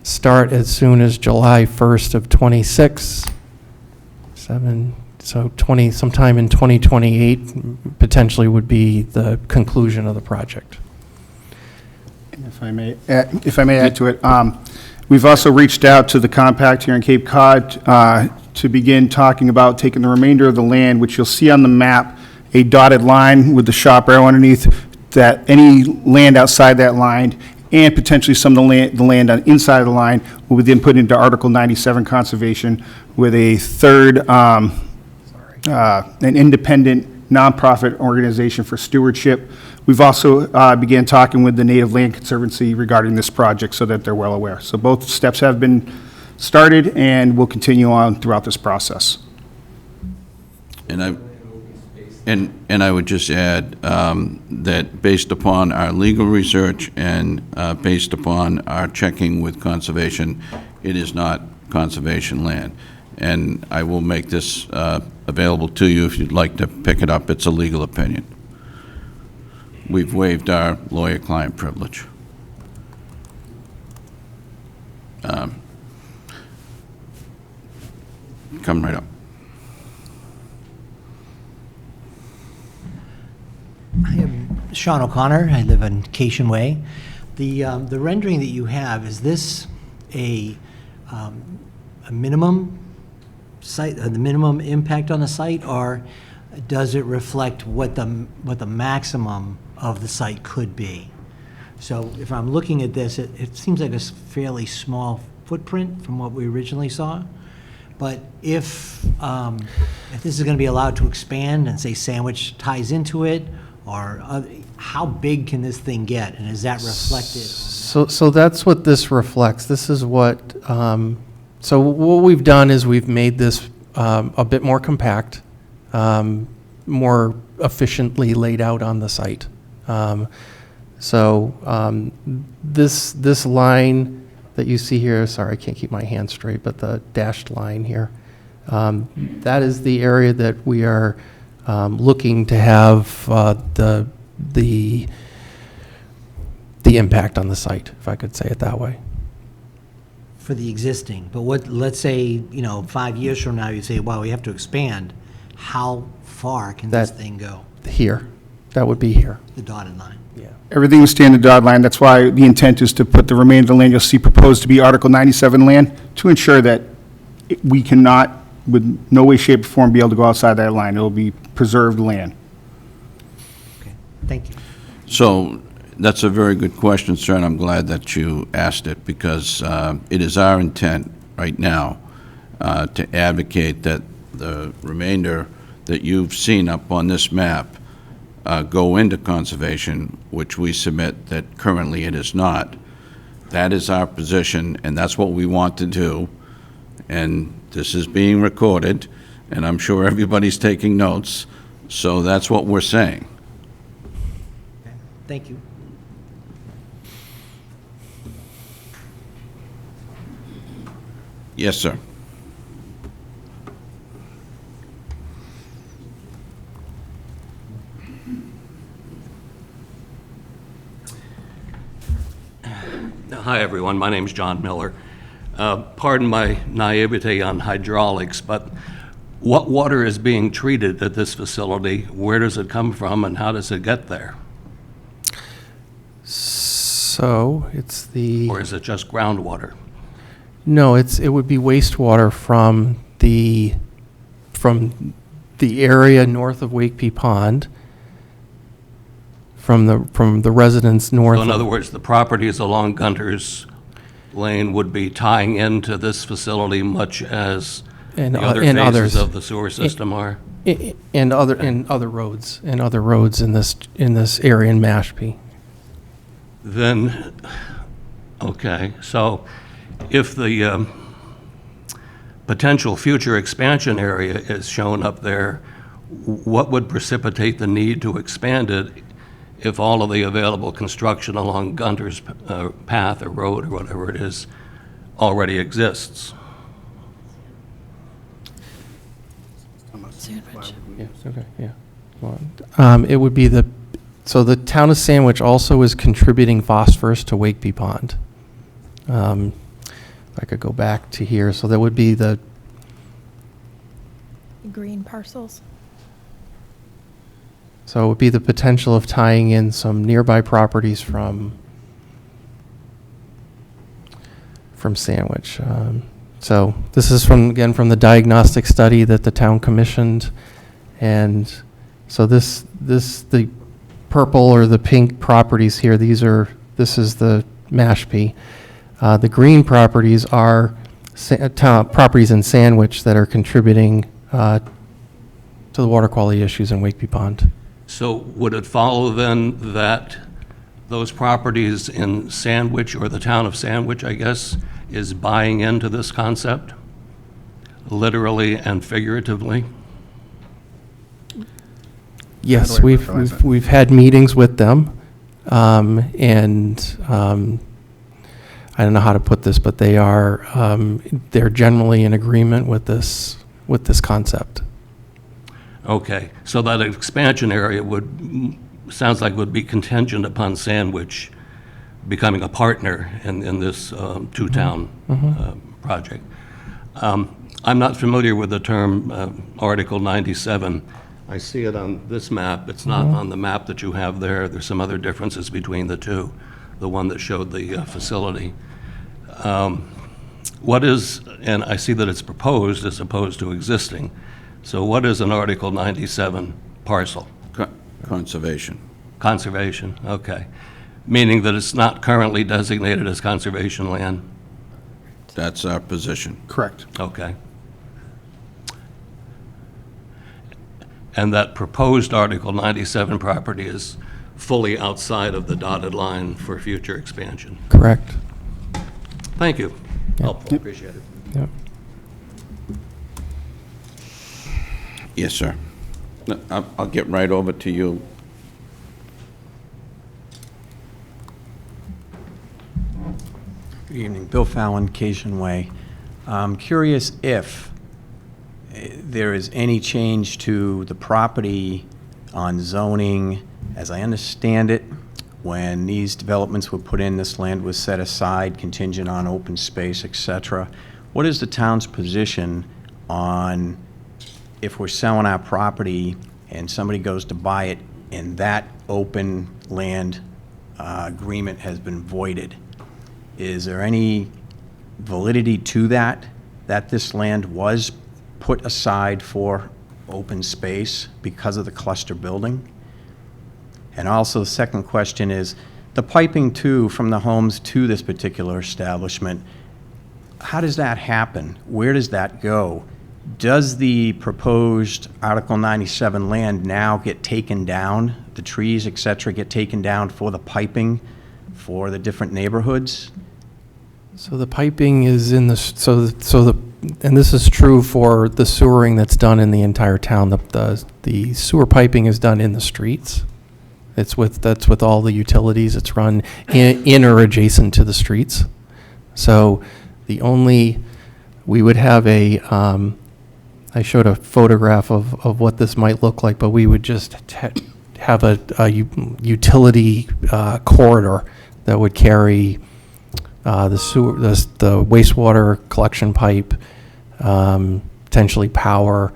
start as soon as July 1st of 26, sometime in 2028 potentially would be the conclusion of the project. And if I may add to it, we've also reached out to the compact here in Cape Cod to begin talking about taking the remainder of the land, which you'll see on the map, a dotted line with the shop arrow underneath, that any land outside that line and potentially some of the land on inside of the line will be then put into Article 97 conservation with a third, an independent nonprofit organization for stewardship. We've also began talking with the Native Land Conservancy regarding this project so that they're well aware. So both steps have been started and will continue on throughout this process. And I would just add that based upon our legal research and based upon our checking with conservation, it is not conservation land. And I will make this available to you if you'd like to pick it up. It's a legal opinion. We've waived our lawyer-client privilege. come right up. I am Sean O'Connor. I live on Cation Way. The rendering that you have, is this a minimum site, the minimum impact on the site, or does it reflect what the maximum of the site could be? So if I'm looking at this, it seems like a fairly small footprint from what we originally saw. But if this is going to be allowed to expand and say Sandwich ties into it, or how big can this thing get, and is that reflected? So that's what this reflects. This is what, so what we've done is we've made this a bit more compact, more efficiently laid out on the site. This line that you see here, sorry, I can't keep my hand straight, but the dashed line here, that is the area that we are looking to have the impact on the site, if I could say it that way. For the existing, but what, let's say, 5 years from now, you say, wow, we have to expand. How far can this thing go? Here, that would be here. The dotted line. Yeah. Everything would stay in the dotted line. That's why the intent is to put the remainder of the land you'll see proposed to be Article 97 land, to ensure that we cannot, with no way, shape, or form, be able to go outside that line. It will be preserved land. Okay, thank you. So that's a very good question, sir, and I'm glad that you asked it, because it is our intent right now to advocate that the remainder that you've seen up on this map go into conservation, which we submit that currently it is not. That is our position, and that's what we want to do. And this is being recorded, and I'm sure everybody's taking notes, so that's what we're saying. Okay, thank you. Yes, sir. Hi, everyone. My name's John Miller. Pardon my naivete on hydraulics, but what water is being treated at this facility? Where does it come from, and how does it get there? So it's the... Or is it just groundwater? No, it would be wastewater from the area north of Wakeby Pond, from the residents north. So in other words, the properties along Gunter's Lane would be tying into this facility much as And the other and phases others. of the sewer system are? And other roads in this area in Mashpee. Then, okay, so if the potential future expansion area is shown up there, what would precipitate the need to expand it if all of the available construction along Gunter's path or road or whatever it is already exists? Yeah, okay, yeah. It would be so the town of Sandwich also is contributing phosphorus to Wakeby Pond. If I could go back to here, so that would be the Green parcels. So it would be the potential of tying in some nearby properties from Sandwich. So this is from the diagnostic study that the town commissioned. And so the purple or the pink properties here, this is the Mashpee. The green properties are properties in Sandwich that are contributing to the water quality issues in Wakeby Pond. So would it follow then that those properties in Sandwich, or the town of Sandwich, I guess, is buying into this concept, literally and figuratively? Yes, How do I verbalize that? we've had meetings with them, and I don't know how to put this, but they're generally in agreement with this concept. Okay, so that expansion area sounds like would be contingent upon Sandwich becoming a partner in this two-town project. I'm not familiar with the term Article 97. I see it on this map. It's not on the map that you have there. There's some other differences between the two, the one that showed the facility. What is, and I see that it's proposed as opposed to existing, so what is an Article 97 parcel? Conservation. Conservation, okay. Meaning that it's not currently designated as conservation land? That's our position. Correct. Okay. And that proposed Article 97 property is fully outside of the dotted line for future expansion? Correct. Thank you. Helpful, appreciate it. Yep. Yes, sir. No, I'll get right over to you. Good evening. Bill Fallon, Cation Way. I'm curious if there is any change to the property on zoning. As I understand it, when these developments were put in, this land was set aside contingent on open space, et cetera. What is the town's position on if we're selling our property and somebody goes to buy it and that open land agreement has been voided? Is there any validity to that this land was put aside for open space because of the cluster building? And also, the second question is, the piping from the homes to this particular establishment, how does that happen? Where does that go? Does the proposed Article 97 land now get taken down, the trees, et cetera, get taken down for the piping for the different neighborhoods? So the piping is in the, and this is true for the sewering that's done in the entire town. The sewer piping is done in the streets. That's with all the utilities. It's run in or adjacent to the streets. So we would have I showed a photograph of what this might look like, but we would just have a utility corridor that would carry the wastewater collection pipe, potentially power,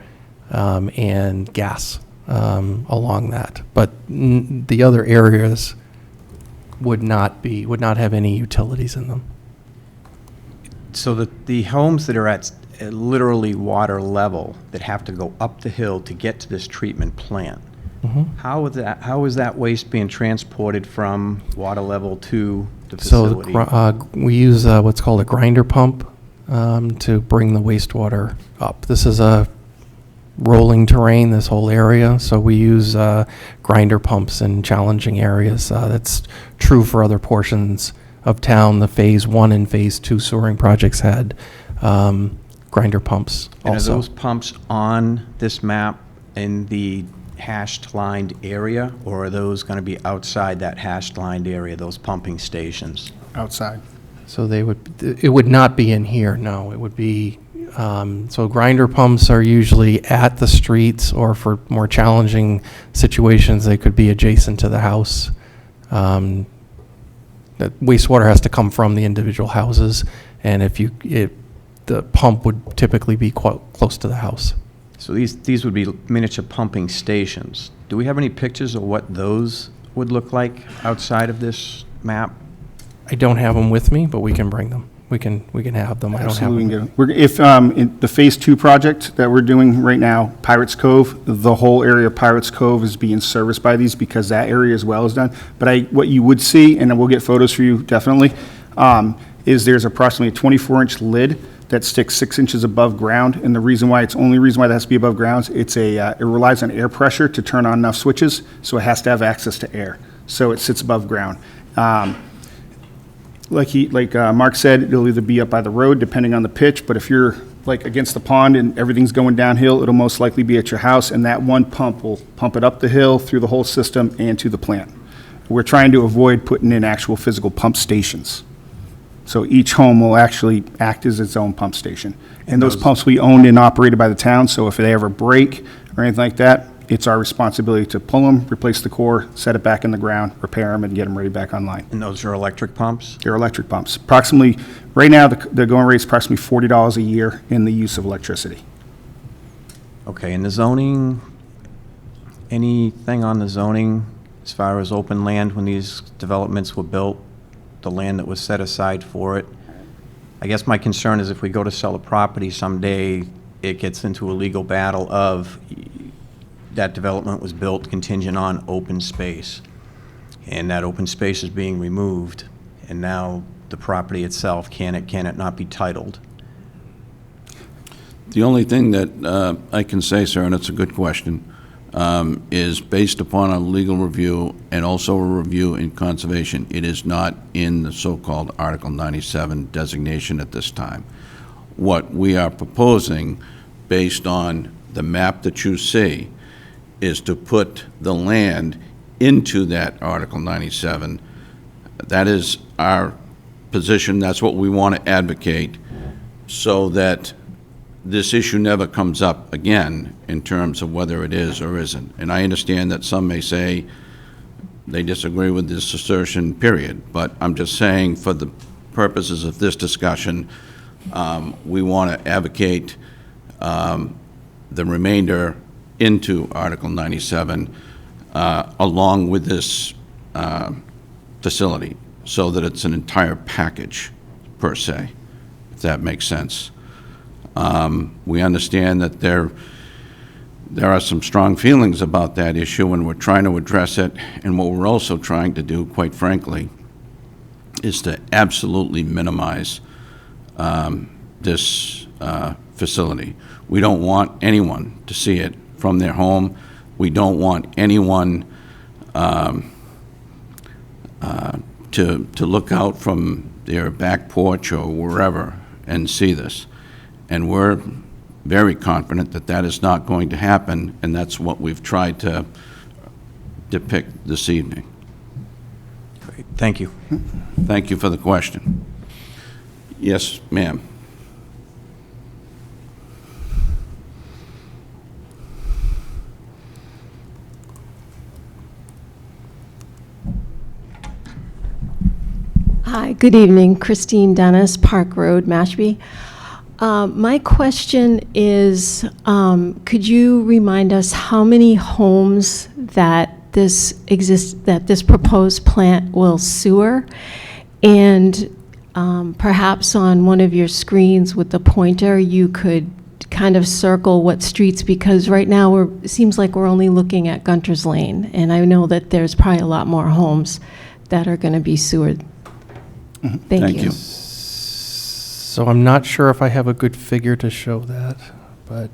and gas along that. But the other areas would not have any utilities in them. So the homes that are at literally water level that have to go up the hill to get to this treatment plant, how is that waste being transported from water level to the facility? So we use what's called a grinder pump to bring the wastewater up. This is a rolling terrain, this whole area, so we use grinder pumps in challenging areas. That's true for other portions of town. The Phase 1 and Phase 2 sewering projects had grinder pumps also. And are those pumps on this map in the hashed lined area, or are those going to be outside that hashed lined area, those pumping stations? Outside. So it would not be in here, no. It would be, so grinder pumps are usually at the streets, or for more challenging situations, they could be adjacent to the house. The wastewater has to come from the individual houses, and the pump would typically be quite close to the house. So these would be miniature pumping stations. Do we have any pictures of what those would look like outside of this map? I don't have them with me, but we can bring them. We can have them. I don't have Absolutely, them. we can get 'em. If, in the Phase 2 project that we're doing right now, Pirates Cove, the whole area of Pirates Cove is being serviced by these because that area as well is done. But what you would see, and we'll get photos for you definitely, is there's approximately a 24-inch lid that sticks 6 inches above ground. And the reason why that has to be above ground, it relies on air pressure to turn on enough switches, so it has to have access to air. So it sits above ground. Like Mark said, it'll either be up by the road, depending on the pitch, but if you're like against the pond and everything's going downhill, it'll most likely be at your house, and that one pump will pump it up the hill, through the whole system, and to the plant. We're trying to avoid putting in actual physical pump stations. So each home will actually act as its own pump station. And those pumps will be owned and operated by the town, so if they ever break or anything like that, it's our responsibility to pull them, replace the core, set it back in the ground, repair them, and get them ready back online. And those are electric pumps? They're electric pumps. Approximately, right now, the going rate is approximately $40 a year in the use of electricity. Okay, and the zoning, anything on the zoning as far as open land when these developments were built, the land that was set aside for it? I guess my concern is if we go to sell a property someday, it gets into a legal battle of that development was built contingent on open space. And that open space is being removed, and now the property itself, can it not be titled? The only thing that I can say, sir, and it's a good question, is based upon a legal review and also a review in conservation, it is not in the so-called Article 97 designation at this time. What we are proposing, based on the map that you see, is to put the land into that Article 97. That is our position, that's what we want to advocate, so that this issue never comes up again in terms of whether it is or isn't. And I understand that some may say they disagree with this assertion, period. But I'm just saying, for the purposes of this discussion, we want to advocate the remainder into Article 97 along with this facility, so that it's an entire package, per se, if that makes sense. We understand that there are some strong feelings about that issue, and we're trying to address it. And what we're also trying to do, quite frankly, is to absolutely minimize this facility. We don't want anyone to see it from their home. We don't want anyone to look out from their back porch or wherever and see this. And we're very confident that that is not going to happen, and that's what we've tried to depict this evening. Great, thank you. Thank you for the question. Yes, ma'am. Hi, good evening. Christine Dennis, Park Road, Mashpee. My question is, could you remind us how many homes that this proposed plant will sewer? And perhaps on one of your screens with the pointer, you could kind of circle what streets, because right now it seems like we're only looking at Gunter's Lane, and I know that there's probably a lot more homes that are going to be sewered. Thank you. So I'm not sure if I have a good figure to show that, but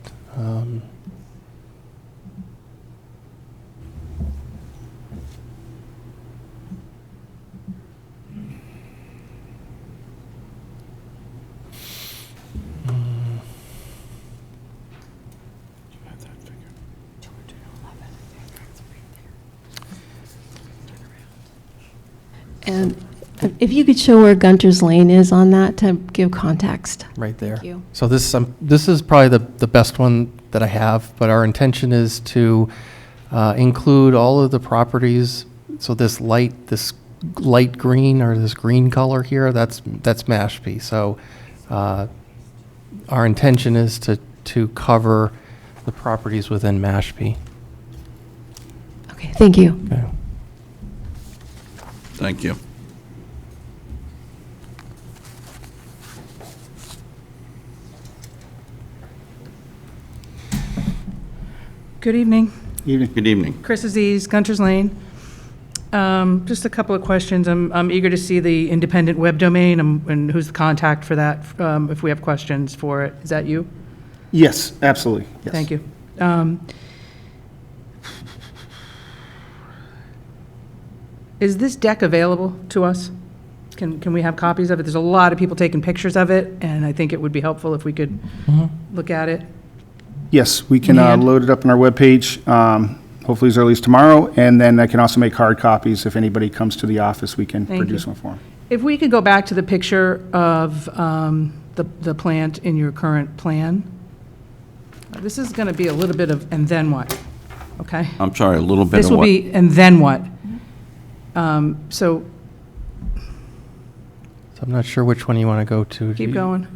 And if you could show where Gunter's Lane is on that to give context. right there. Thank you. So this is probably the best one that I have, but our intention is to include all of the properties. So this light green, or this green color here, that's Mashpee. So our intention is to cover the properties within Mashpee. Okay, thank you. Okay. Thank you. Good evening. Good evening. Chris Aziz, Gunter's Lane. Just a couple of questions. I'm eager to see the independent web domain, and who's the contact for that, if we have questions for it. Is that you? Yes, absolutely. Yes. Thank you. Is this deck available to us? Can we have copies of it? There's a lot of people taking pictures of it, and I think it would be helpful if we could look at it. Yes, we can And- load it up on our webpage, hopefully as early as tomorrow, and then I can also make hard copies. If anybody comes to the office, we can Thank produce you. one for them. If we could go back to the picture of the plant in your current plan. This is going to be a little bit of, and then what? okay? I'm sorry, a little bit This of will what? be, and then what? So, So I'm not sure which one you want to go to. Do keep you- going.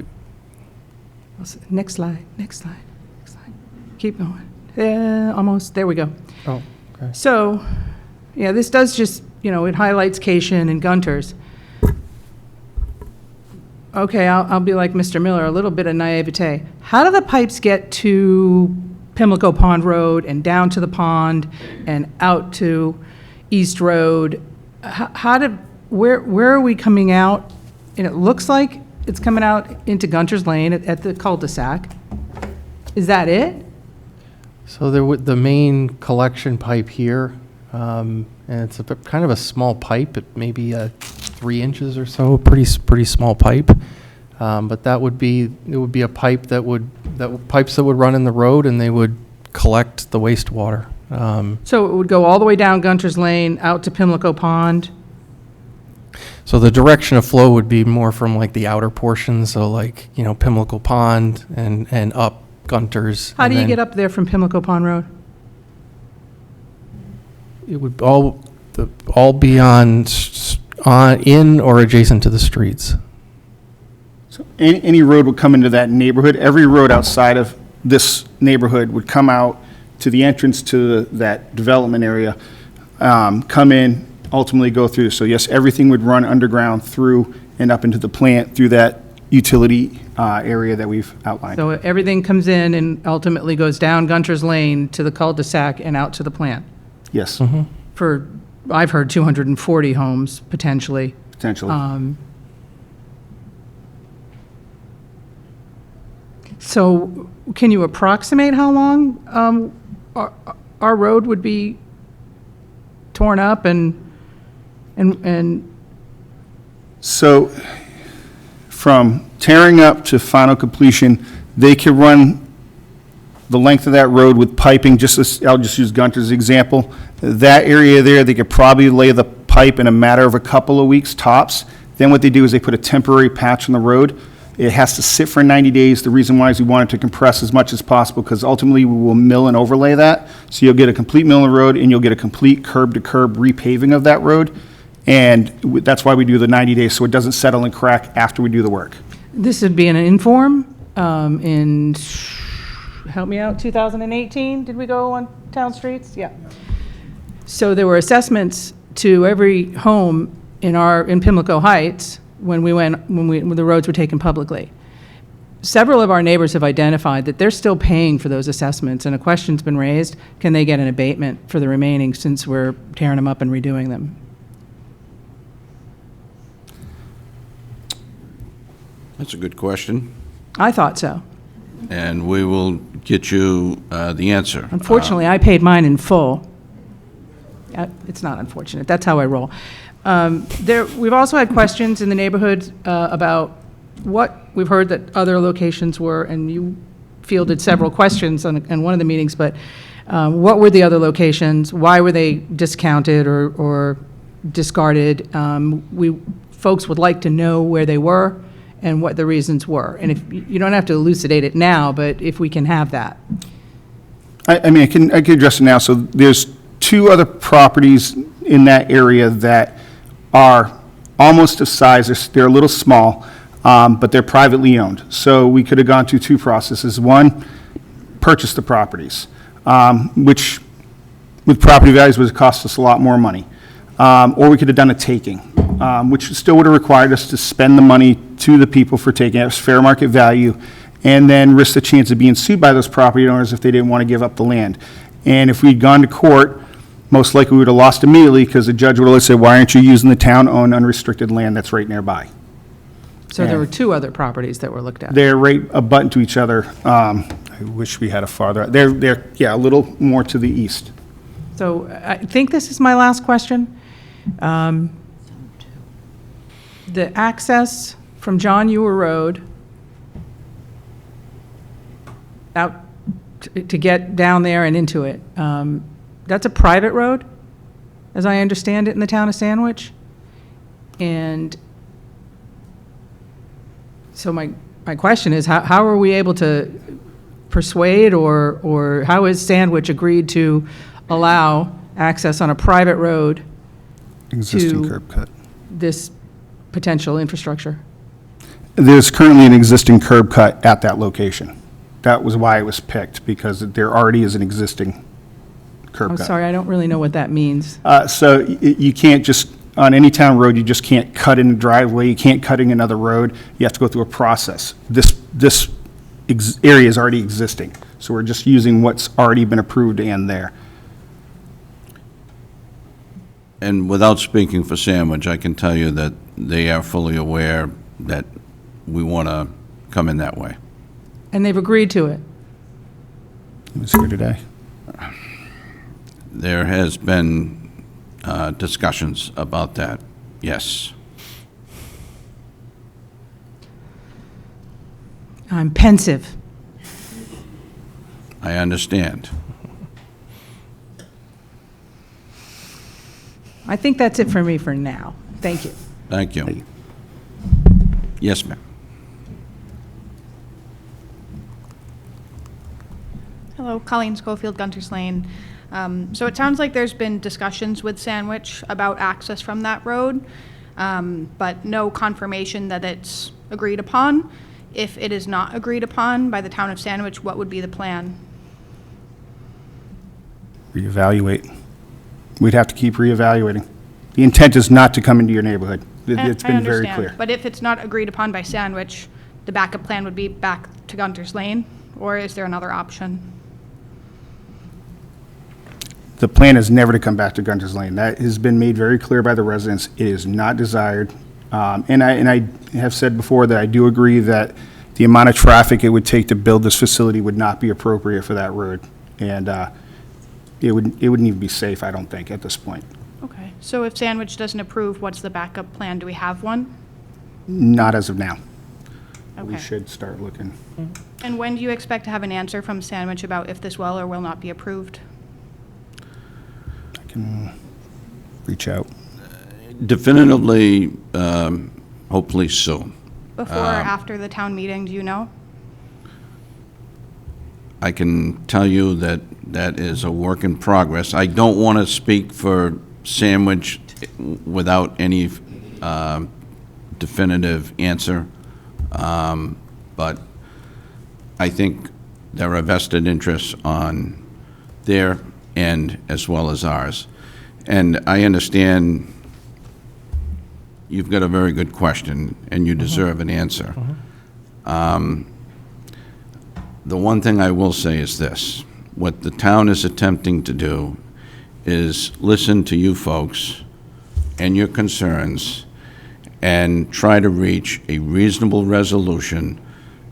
Next slide, next slide, next slide. Keep going. Yeah, almost, there we go. Oh, okay. So, yeah, this does just, it highlights Cation and Gunter's. Okay, I'll be like Mr. Miller, a little bit of naivete. How do the pipes get to Pimlico Pond Road and down to the pond and out to East Road? Where are we coming out? And it looks like it's coming out into Gunter's Lane at the cul-de-sac. Is that it? So there would, the main collection pipe here, and it's kind of a small pipe, it may be 3 inches or so, pretty small pipe. But it would be a pipe pipes that would run in the road and they would collect the wastewater. So it would go all the way down Gunter's Lane, out to Pimlico Pond? So the direction of flow would be more from like the outer portion, so like, Pimlico Pond and up Gunter's. How do you and get then up there from Pimlico Pond Road? It would all be in or adjacent to the streets. So any road would come into that neighborhood. Every road outside of this neighborhood would come out to the entrance to that development area, come in, ultimately go through. So yes, everything would run underground through and up into the plant through that utility area that we've outlined. So everything comes in and ultimately goes down Gunter's Lane to the cul-de-sac and out to the plant? Yes, For, I've heard 240 homes, potentially. potentially. So can you approximate how long our road would be torn up and So from tearing up to final completion, they could run the length of that road with piping, I'll just use Gunter's example. That area there, they could probably lay the pipe in a matter of a couple of weeks tops. Then what they do is they put a temporary patch on the road. It has to sit for 90 days. The reason why is we want it to compress as much as possible because ultimately we will mill and overlay that. So you'll get a complete mill in the road and you'll get a complete curb-to-curb repaving of that road. And that's why we do the 90 days, so it doesn't settle and crack after we do the work. this would be an inform in, help me out, 2018, did we go on town streets? Yeah. So there were assessments to every home in Pimlico Heights when the roads were taken publicly. Several of our neighbors have identified that they're still paying for those assessments, and a question's been raised, can they get an abatement for the remaining since we're tearing them up and redoing them? That's a good question, I thought so. and we will get you the answer. Unfortunately, I paid mine in full. It's not unfortunate, that's how I roll. We've also had questions in the neighborhood about what we've heard that other locations were, and you fielded several questions in one of the meetings, but what were the other locations? Why were they discounted or discarded? Folks would like to know where they were and what the reasons were. And if you don't have to elucidate it now, but if we can have that. I mean, I can address it now. So there's 2 other properties in that area that are almost of size. They're a little small, but they're privately owned. So we could have gone through 2 processes. One, purchase the properties, which with property values would cost us a lot more money. Or we could have done a taking, which still would have required us to spend the money to the people for taking it, fair market value, and then risk the chance of being sued by those property owners if they didn't want to give up the land. And if we'd gone to court, most likely we would have lost immediately because the judge would have said, why aren't you using the town-owned unrestricted land that's right nearby? So there were 2 other properties that were looked at. They're right abutting to each other. I wish we had a farther, they're a little more to the east. So I think this is my last question. The access from John Ewer Road out to get down there and into it, that's a private road, as I understand it, in the town of Sandwich. And so my question is, how are we able to persuade or how has Sandwich agreed to allow access on a private road Existing to- curb cut. this potential infrastructure? There's currently an existing curb cut at that location. That was why it was picked, because there already is an existing curb I'm cut. sorry, I don't really know what that means. So you can't just, on any town road, you just can't cut in a driveway, you can't cut in another road, you have to go through a process. This area is already existing, so we're just using what's already been approved and there. And without speaking for Sandwich, I can tell you that they are fully aware that we want to come in that way. And they've agreed to it. He was here today. There has been discussions about that, yes. I'm pensive. I understand. I think that's it for me for now. Thank you. Thank you. Yes, ma'am. Hello, Colleen Schofield, Gunter's Lane. So it sounds like there's been discussions with Sandwich about access from that road, but no confirmation that it's agreed upon. If it is not agreed upon by the town of Sandwich, what would be the plan? Reevaluate. We'd have to keep reevaluating. The intent is not to come into your neighborhood. It's I been very understand, clear. but if it's not agreed upon by Sandwich, the backup plan would be back to Gunter's Lane, or is there another option? The plan is never to come back to Gunter's Lane. That has been made very clear by the residents. It is not desired. And I have said before that I do agree that the amount of traffic it would take to build this facility would not be appropriate for that road. And it wouldn't even be safe, I don't think, at this point. Okay, so if Sandwich doesn't approve, what's the backup plan? Do we have one? Not as of now. We Okay. should start looking. And when do you expect to have an answer from Sandwich about if this will or will not be approved? I can reach out. Definitively, hopefully soon. Before or after the town meeting, do you know? I can tell you that that is a work in progress. I don't want to speak for Sandwich without any definitive answer, but I think there are vested interests on their end as well as ours. And I understand you've got a very good question, and you deserve an answer. The one thing I will say is this: what the town is attempting to do is listen to you folks and your concerns and try to reach a reasonable resolution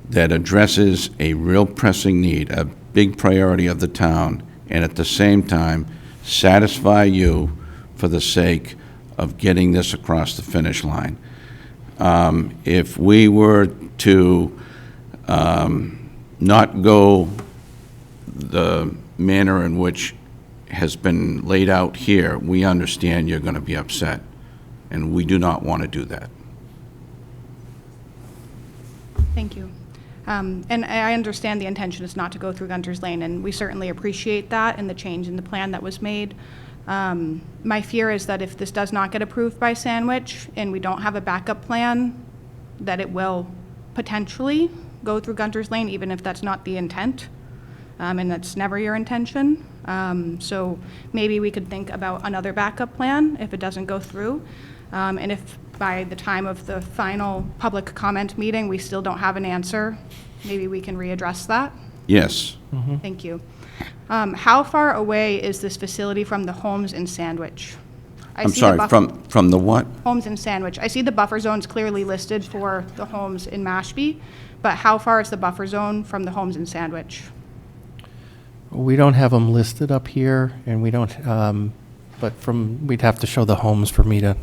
that addresses a real pressing need, a big priority of the town, and at the same time satisfy you for the sake of getting this across the finish line. If we were to not go the manner in which has been laid out here, we understand you're going to be upset, and we do not want to do that. Thank you. And I understand the intention is not to go through Gunter's Lane, and we certainly appreciate that and the change in the plan that was made. My fear is that if this does not get approved by Sandwich and we don't have a backup plan, that it will potentially go through Gunter's Lane, even if that's not the intent, and that's never your intention. So maybe we could think about another backup plan if it doesn't go through. And if by the time of the final public comment meeting, we still don't have an answer, maybe we can readdress that. Yes. Thank you. How far away is this facility from the homes in Sandwich? I I'm see the sorry, buff- from the what? Homes in Sandwich. I see the buffer zones clearly listed for the homes in Mashpee, but how far is the buffer zone from the homes in Sandwich? We don't have them listed up here, and we don't, but we'd have to show the homes for me to,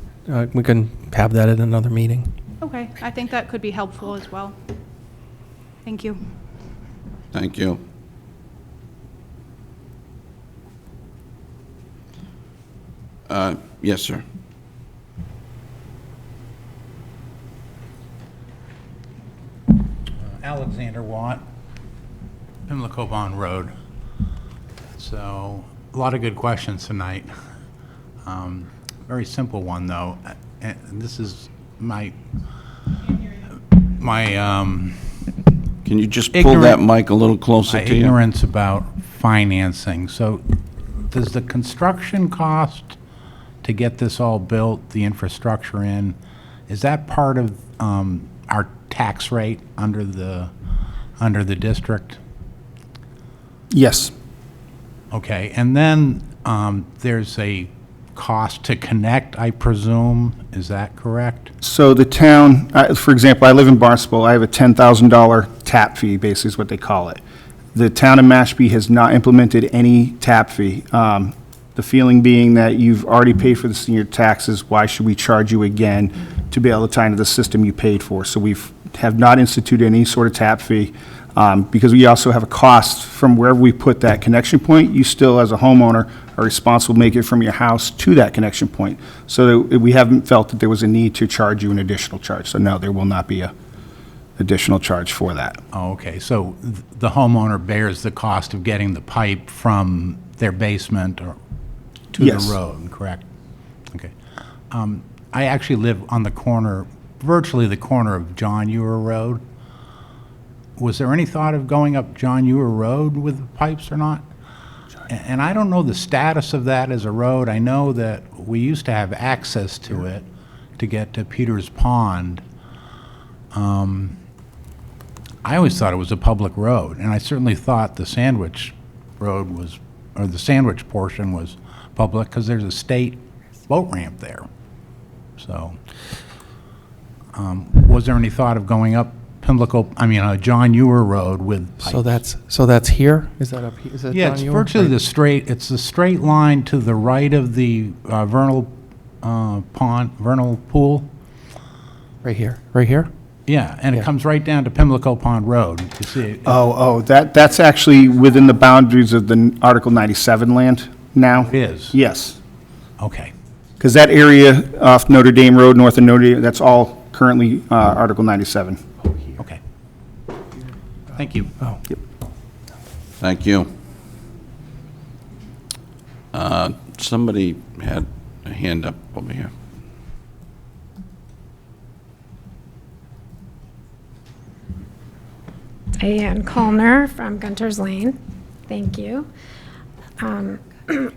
we can have that at another meeting. Okay, I think that could be helpful as well. Thank you. Thank you. Yes, sir. Alexander Watt, Pimlico Bond Road. So A lot of good questions tonight. Very simple one, though. And this is my Can you just pull that ignorant- mic a little closer my to you? ignorance about financing. So does the construction cost to get this all built, the infrastructure in, is that part of our tax rate under the district? Yes. Okay, and then there's a cost to connect, I presume, is that correct? So the town, for example, I live in Barnstable, I have a $10,000 tap fee, basically is what they call it. The town of Mashpee has not implemented any tap fee. The feeling being that you've already paid for this in your taxes, why should we charge you again to be able to tie into the system you paid for? So have not instituted any sort of tap fee, because we also have a cost from wherever we put that connection point. You still, as a homeowner, are responsible to make it from your house to that connection point. So we haven't felt that there was a need to charge you an additional charge. So no, there will not be a additional charge for that. Oh, okay, so the homeowner bears the cost of getting the pipe from their basement or to Yes. the road, correct? Okay. I actually live on the corner, virtually the corner of John Ewer Road. Was there any thought of going up John Ewer Road with pipes or not? And I don't know the status of that as a road. I know that we used to have access to it to get to Peters Pond. I always thought it was a public road, and I certainly thought the Sandwich Road was, or the Sandwich portion was public, because there's a state boat ramp there. So, was there any thought of going up John Ewer Road with pipes? So that's here? Is that up here? Is that Yeah, John it's Ewer? virtually Right. it's the straight line to the right of the vernal pool. Right here, right here? Yeah, and Yeah. it comes right down to Pimlico Pond Road. You see it? That's actually within the boundaries of the Article 97 land now? It is? Yes. Okay. Because that area off Notre Dame Road, north of Notre Dame, that's all currently Article 97. Okay. Thank you. Oh. Yep. Thank you. Somebody had a hand up over here. Diane Colner from Gunter's Lane. Thank you. I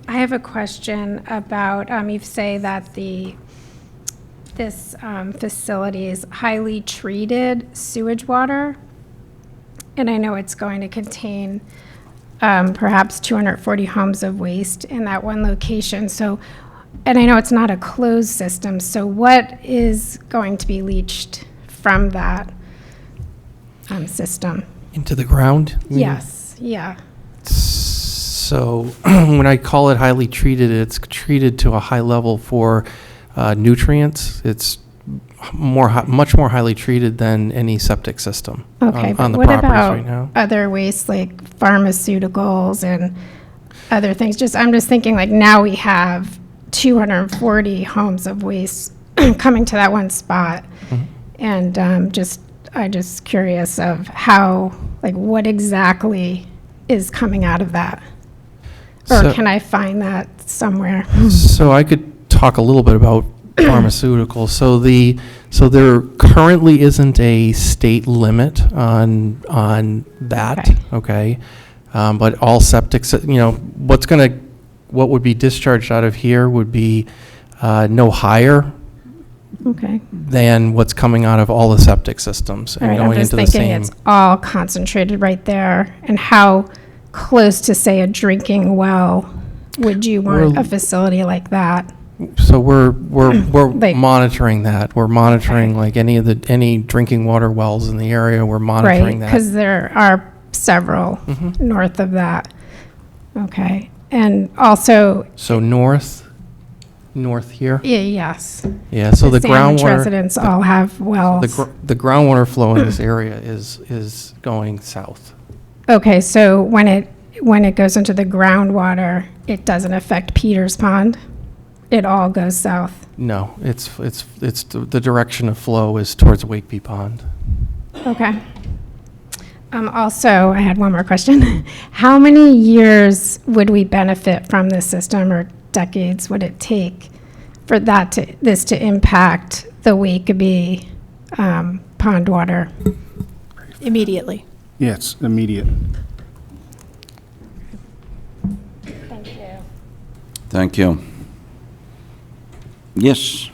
have a question about, you say that this facility is highly treated sewage water, and I know it's going to contain perhaps 240 homes of waste in that one location. So, and I know it's not a closed system, so what is going to be leached from that system? Into the ground? you mean? Yes, yeah. So when I call it highly treated, it's treated to a high level for nutrients. It's much more highly treated than any septic system Okay, on but the what properties right about now. other waste like pharmaceuticals and other things? I'm just thinking like now we have 240 homes of waste coming to that one spot. Mhm. And I'm just curious of how, like what exactly is coming out of that? Or So- can I find that somewhere? So I could talk a little bit about pharmaceuticals. So there currently isn't a state limit on that, okay? But all septic, what would be discharged out of here would be no higher Okay. than what's coming out of all the septic systems All and right, I'm going just into the thinking same. it's all concentrated right there. And how close to, say, a drinking well would you want a facility like that? So we're Like- monitoring that. We're monitoring like any drinking water wells in the area. We're monitoring Right, that. because there are several Mhm. north of that. Okay, and also, So north here? yes. Yeah, so the Sandwich groundwater. residents all have wells. The groundwater flow in this area is going south. Okay, so when it goes into the groundwater, it doesn't affect Peters Pond? It all goes south? No, it's the direction of flow is towards Wakeby Pond. Okay. Also, I had one more question. How many years would we benefit from this system, or decades would it take for this to impact the Wakeby pond water? Immediately. Yeah, it's immediate. Thank you. Thank you. Yes.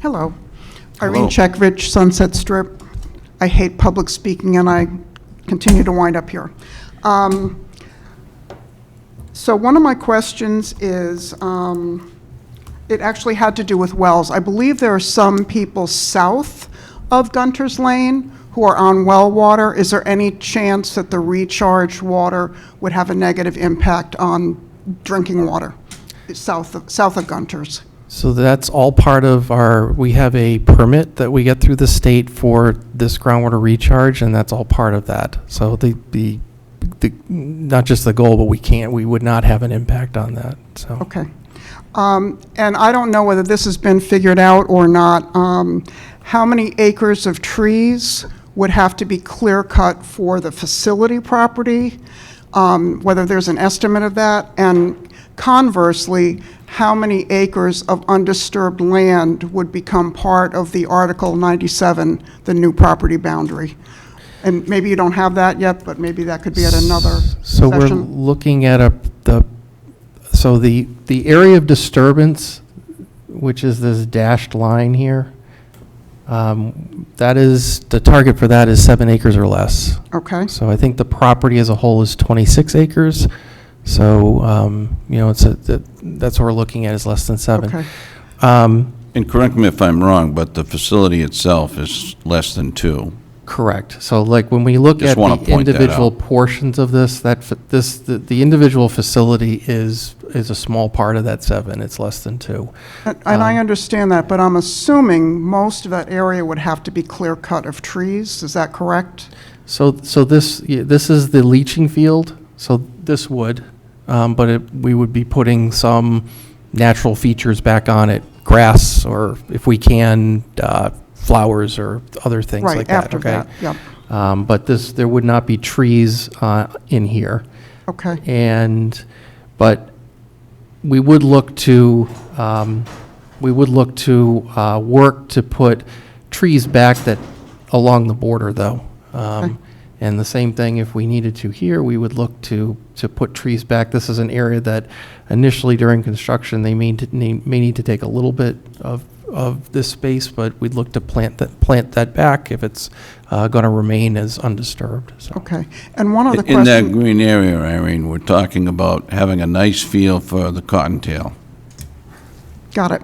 Hello. Hello. Irene Chekovich, Sunset Strip. I hate public speaking, and I continue to wind up here. So one of my questions is, it actually had to do with wells. I believe there are some people south of Gunter's Lane who are on well water. Is there any chance that the recharged water would have a negative impact on drinking water south of Gunter's? So that's all part of we have a permit that we get through the state for this groundwater recharge, and that's all part of that. So not just the goal, but we would not have an impact on that, so. Okay. And I don't know whether this has been figured out or not. How many acres of trees would have to be clear cut for the facility property? Whether there's an estimate of that? And conversely, how many acres of undisturbed land would become part of the Article 97, the new property boundary? And maybe you don't have that yet, but maybe that could be at another So we're session. looking at the area of disturbance, which is this dashed line here, that is, the target for that is 7 acres or less. Okay. So I think the property as a whole is 26 acres. So, that's what we're looking at, is less than 7. Okay. And correct me if I'm wrong, but the facility itself is less than 2. Correct. So like when we look Just at wanna the point that individual out. portions of this, the individual facility is a small part of that 7. It's less than 2. And I understand that, but I'm assuming most of that area would have to be clear cut of trees. Is that correct? So this is the leaching field. So this would, but we would be putting some natural features back on it, grass, or if we can, flowers or other things Right, like that. after Okay. that, yep. But there would not be trees in here. Okay. But we would look to work to put trees back along the border, though. And the same thing, if we needed to here, we would look to put trees back. This is an area that initially during construction, they may need to take a little bit of this space, but we'd look to plant that back if it's going to remain as undisturbed. So. Okay. And one other In that question. green area, Irene, we're talking about having a nice feel for the cottontail. Got it.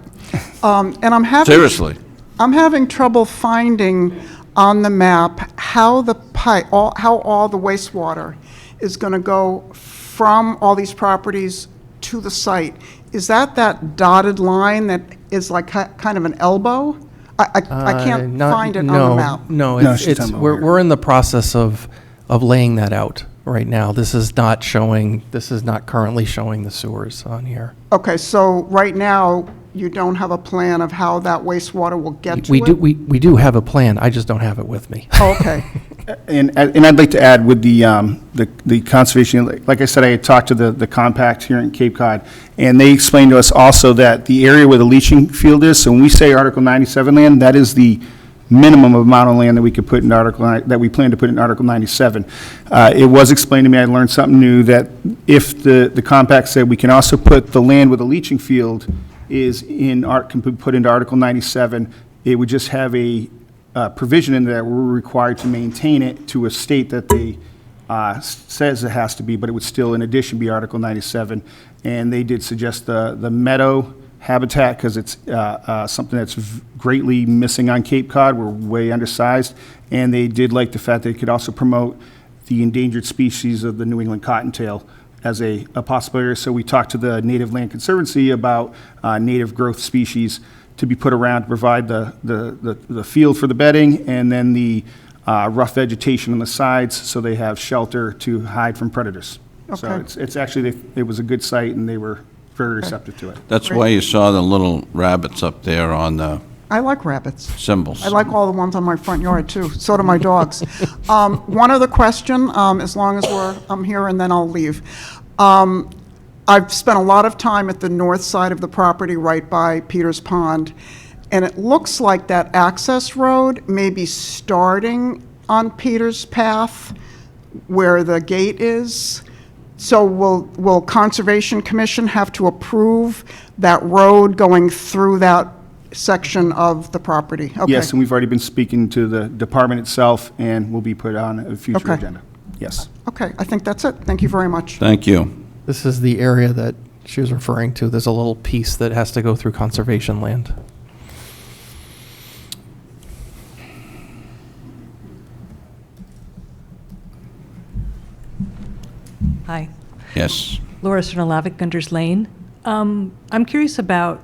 And I'm having. Seriously. I'm having trouble finding on the map how how all the wastewater is going to go from all these properties to the site. Is that dotted line that is like kind of an elbow? I can't find it on the map. No, No, she's talking about we're in the process of laying that out right now. This is not currently showing the sewers on here. Okay, so right now, you don't have a plan of how that wastewater will get to We it? do, we do have a plan, I just don't have it with me. Oh, okay. And I'd like to add with the conservation, like I said, I had talked to the compact here in Cape Cod, and they explained to us also that the area where the leaching field is, so when we say Article 97 land, that is the minimum amount of land that we could put in that we plan to put in Article 97. It was explained to me, I learned something new, that if the compact said we can also put the land with the leaching field can be put into Article 97, it would just have a provision in there that we're required to maintain it to a state that they says it has to be, but it would still in addition be Article 97. And they did suggest the meadow habitat, because it's something that's greatly missing on Cape Cod. We're way undersized. And they did like the fact they could also promote the endangered species of the New England cottontail as a possible area. So we talked to the Native Land Conservancy about native growth species to be put around to provide the field for the bedding, and then the rough vegetation on the sides so they have shelter to hide from predators. So Okay. it's actually, it was a good site, and they were very receptive to it. That's why you saw the little rabbits up there on the I like rabbits. symbols. I like all the ones on my front yard, too. So do my dogs. One other question, as long as I'm here, and then I'll leave. I've spent a lot of time at the north side of the property, right by Peters Pond, and it looks like that access road may be starting on Peters Path, where the gate is. So will Conservation Commission have to approve that road going through that section of the property? Okay. Yes, and we've already been speaking to the department itself, and will be put on a future Okay. agenda. Yes. Okay, I think that's it. Thank you very much. Thank you. This is the area that she was referring to. There's a little piece that has to go through conservation land. Hi. Yes. Laura Srnalavic, Gunter's Lane. I'm curious about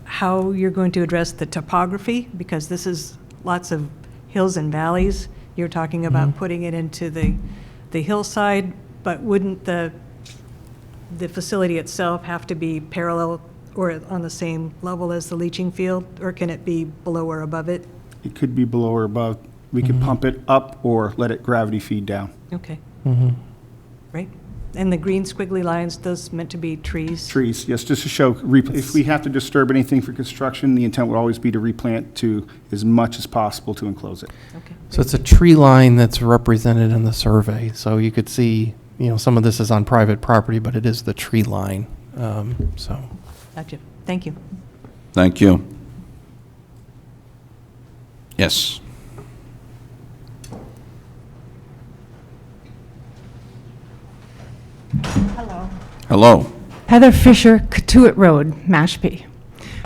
how you're going to address the topography, because this is lots of hills and valleys. You're talking about putting it into the hillside, but wouldn't the facility itself have to be parallel or on the same level as the leaching field, or can it be below or above it? It could be below or above. We could pump it up or let it gravity feed down. Okay, Mm-hmm. great. And the green squiggly lines, those meant to be trees? Trees, yes, just to show, if we have to disturb anything for construction, the intent would always be to replant to as much as possible to enclose it. Okay. So it's a tree line that's represented in the survey. So you could see, some of this is on private property, but it is the tree line. So. Gotcha. Thank you. Thank you. Yes. Hello. Hello. Heather Fisher, Katuitt Road, Mashpee.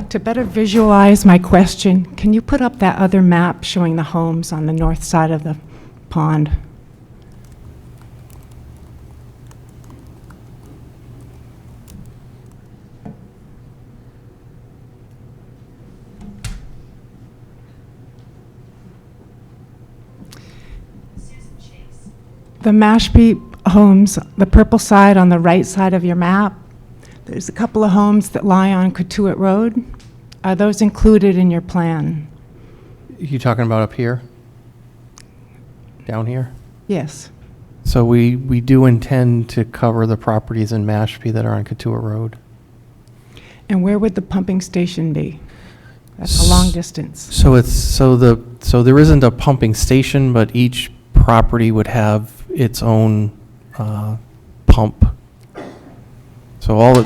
To better visualize my question, can you put up that other map showing the homes on the north side of the pond? The Mashpee homes, the purple side on the right side of your map, there's a couple of homes that lie on Katuitt Road. Are those included in your plan? You talking about up here? Down here? Yes. So we do intend to cover the properties in Mashpee that are on Katuitt Road. And where would the pumping station be? That's a long distance. So there isn't a pumping station, but each property would have its own pump. So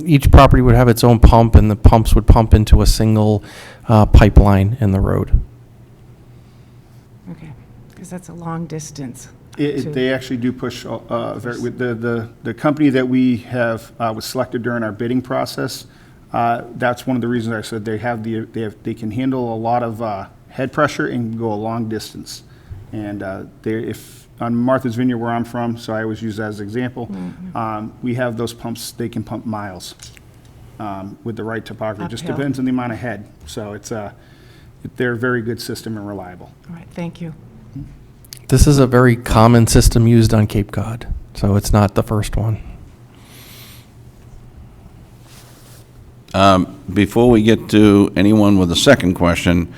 each property would have its own pump, and the pumps would pump into a single pipeline in the road. Okay, because that's a long distance. They actually do push, with the company that we have, was selected during our bidding process. That's one of the reasons I said they can handle a lot of head pressure and go a long distance. And on Martha's Vineyard, where I'm from, so I always use that as an example, we have those pumps, they can pump miles with the right topography. It just Uphill. depends on the amount of head. So they're a very good system and reliable. All right, thank you. This is a very common system used on Cape Cod, so it's not the first one. Before we get to anyone with a second question,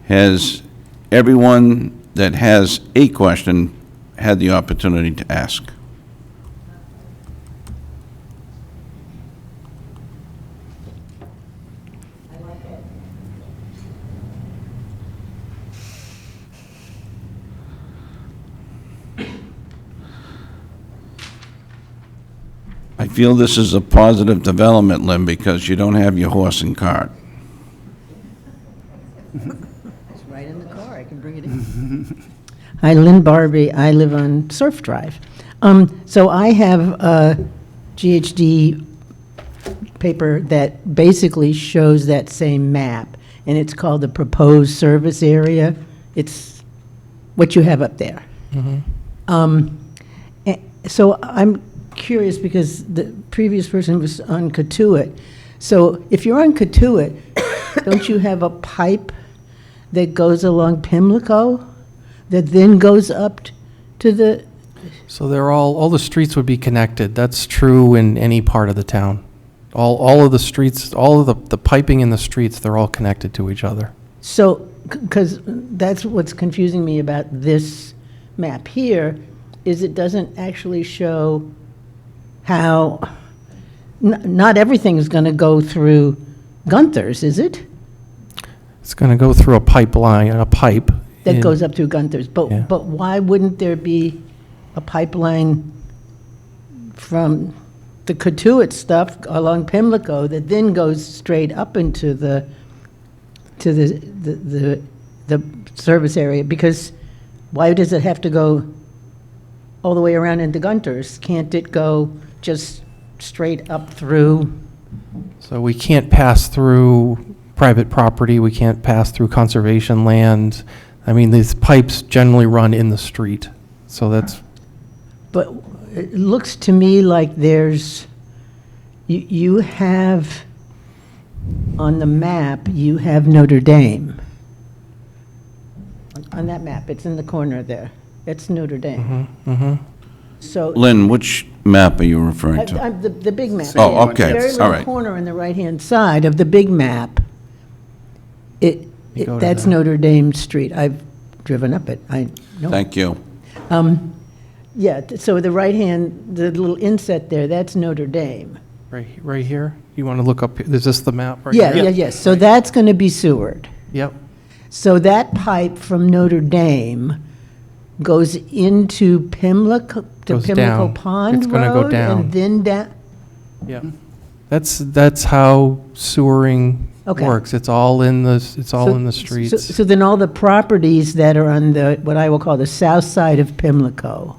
has everyone that has a question had the opportunity to ask? I feel this is a positive development, Lynn, because you don't have your horse and cart. It's right in the car, I can bring it in. Hi, Lynn Barbie, I live on Surf Drive. So I have a GHD paper that basically shows that same map, and it's called the Proposed Service Area. It's what you have up there. So I'm curious, because the previous person was on Katuitt. So if you're on Katuitt, don't you have a pipe that goes along Pimlico that then goes up to the? So all the streets would be connected. That's true in any part of the town. All of the streets, all of the piping in the streets, they're all connected to each other. So, because that's what's confusing me about this map here, is it doesn't actually show how, not everything is going to go through Gunther's, is it? It's going to go through a pipeline, a pipe. That in- goes up through Gunther's, Yeah. but why wouldn't there be a pipeline from the Katuitt stuff along Pimlico that then goes straight up into the service area? Because why does it have to go all the way around into Gunther's? Can't it go just straight up through? So we can't pass through private property, we can't pass through conservation land. I mean, these pipes generally run in the street, so that's, But it looks to me like there's, you have, on the map, you have Notre Dame. On that map, it's in the corner there. It's Notre Dame. So. Lynn, which map are you referring to? The big map. Oh, okay, Very all little right. corner on the right-hand side of the big map, go to that's the- Notre Dame Street. I've driven up it, I know. Thank you. Yeah, so the right-hand, the little inset there, that's Notre Dame. right here. You want to look up, is this the map right Yeah, here? yes. So that's going to be Seward. Yep. So that pipe from Notre Dame goes into Pimlico, to Goes Pimlico down. Pond It's gonna go Road, down. and then down. Yep. That's how sewering Okay. works. It's all in the So- streets. So then all the properties that are on the, what I will call the south side of Pimlico,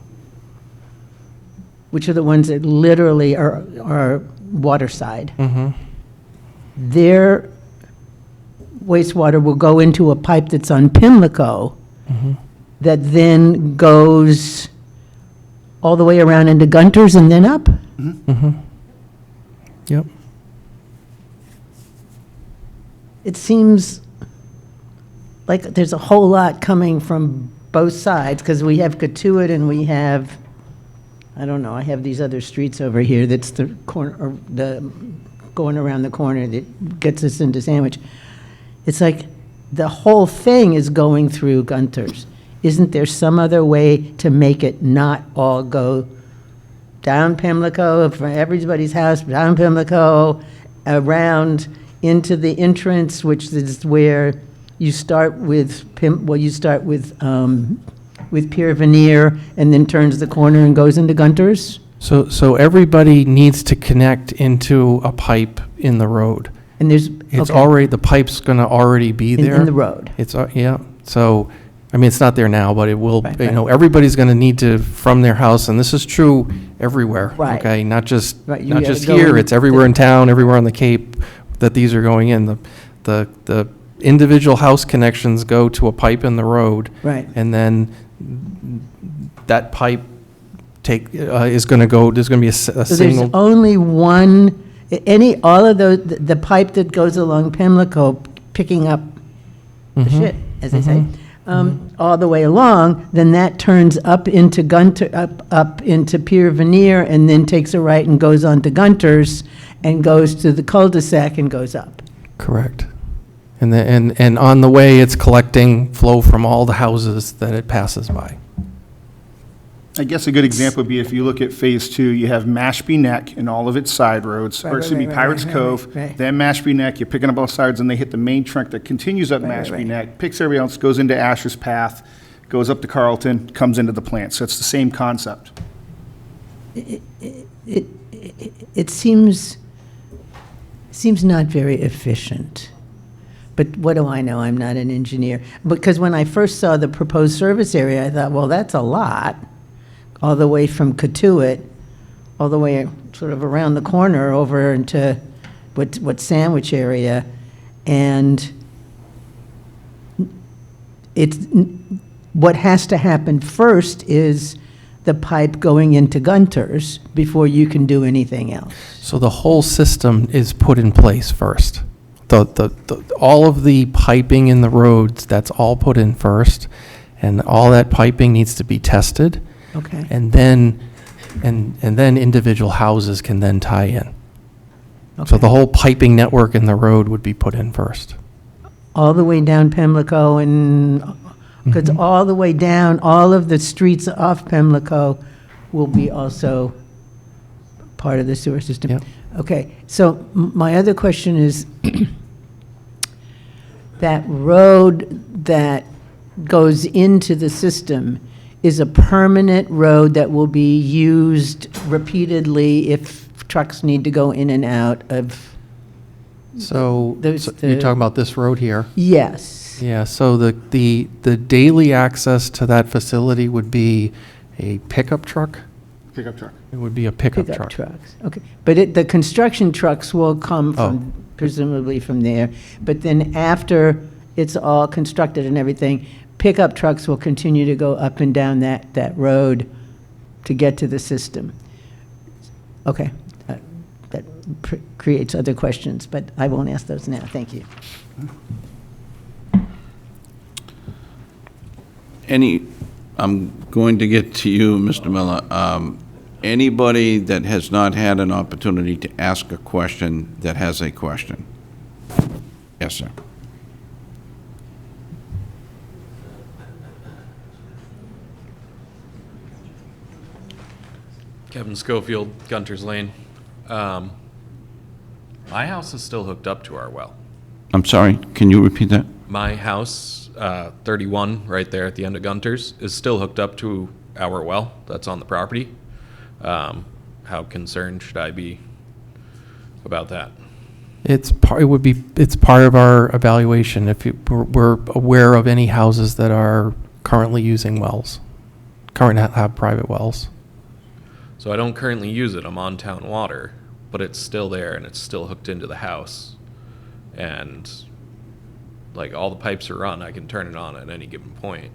which are the ones that literally are waterside, their wastewater will go into a pipe that's on Pimlico that then goes all the way around into Gunther's and then up? Yep. It seems like there's a whole lot coming from both sides, because we have Katuitt and we have, I don't know, I have these other streets over here that's the corner, or the, going around the corner that gets us into Sandwich. It's like the whole thing is going through Gunther's. Isn't there some other way to make it not all go down Pimlico, from everybody's house, down Pimlico, around into the entrance, which is where you start with with Pier Veneer, and then turns the corner and goes into Gunther's? So everybody needs to connect into a pipe in the road. And there's, It's okay. already, the pipe's going to already be In- there. in the road. It's, yeah, so, I mean, it's not there now, but it will, Right, you right. know, everybody's going to need to, from their house, and this is true everywhere. Right. Okay, not just, Right, you not gotta just go here, in it's everywhere in town, everywhere on the Cape, that these are going in. The individual house connections go to a pipe in the road. Right. And then that pipe is going to go, there's going to be a So there's single. only one, all of those, the pipe that goes along Pimlico, picking up the shit, as they say, all the way along, then that turns up into up into Pier Veneer, and then takes a right and goes on to Gunther's, and goes to the cul-de-sac and goes up. Correct. And on the way, it's collecting flow from all the houses that it passes by. I guess a good example would be if you look at Phase 2, you have Mashpee Neck and all of its side roads, or excuse me, Pirates Cove, then Mashpee Neck, you're picking up both sides, and they hit the main trunk that continues up Mashpee Neck, picks everybody else, goes into Asher's Path, goes up to Carlton, comes into the plant. So it's the same concept. It seems not very efficient. But what do I know? I'm not an engineer. Because when I first saw the proposed service area, I thought, well, that's a lot, all the way from Katuitt, all the way sort of around the corner over into what Sandwich area. And it's, what has to happen first is the pipe going into Gunther's before you can do anything else. So the whole system is put in place first. All of the piping in the roads, that's all put in first, and all that piping needs to be tested. Okay. And then individual houses can then tie in. So the whole piping network in the road would be put in first. All the way down Pimlico and, because all the way down, all of the streets off Pimlico will be also part of the sewer system. Yep. Okay, so my other question is, that road that goes into the system is a permanent road that will be used repeatedly if trucks need to go in and out of? So There's you're the- talking about this road here? Yes. Yeah, so the daily access to that facility would be a pickup truck? Pickup truck. It would be a pickup Pickup truck. trucks, okay. But the construction trucks will come Oh. from, presumably from there. But then after it's all constructed and everything, pickup trucks will continue to go up and down that road to get to the system. Okay, that creates other questions, but I won't ask those now, thank you. I'm going to get to you, Mr. Miller. Anybody that has not had an opportunity to ask a question that has a question? Yes, sir. Kevin Schofield, Gunter's Lane. My house is still hooked up to our well. I'm sorry, can you repeat that? My house, 31, right there at the end of Gunter's, is still hooked up to our well that's on the property. How concerned should I be about that? It's part of our evaluation if we're aware of any houses that are currently using wells, have private wells. So I don't currently use it. I'm on town water, but it's still there and it's still hooked into the house. And like all the pipes are run, I can turn it on at any given point.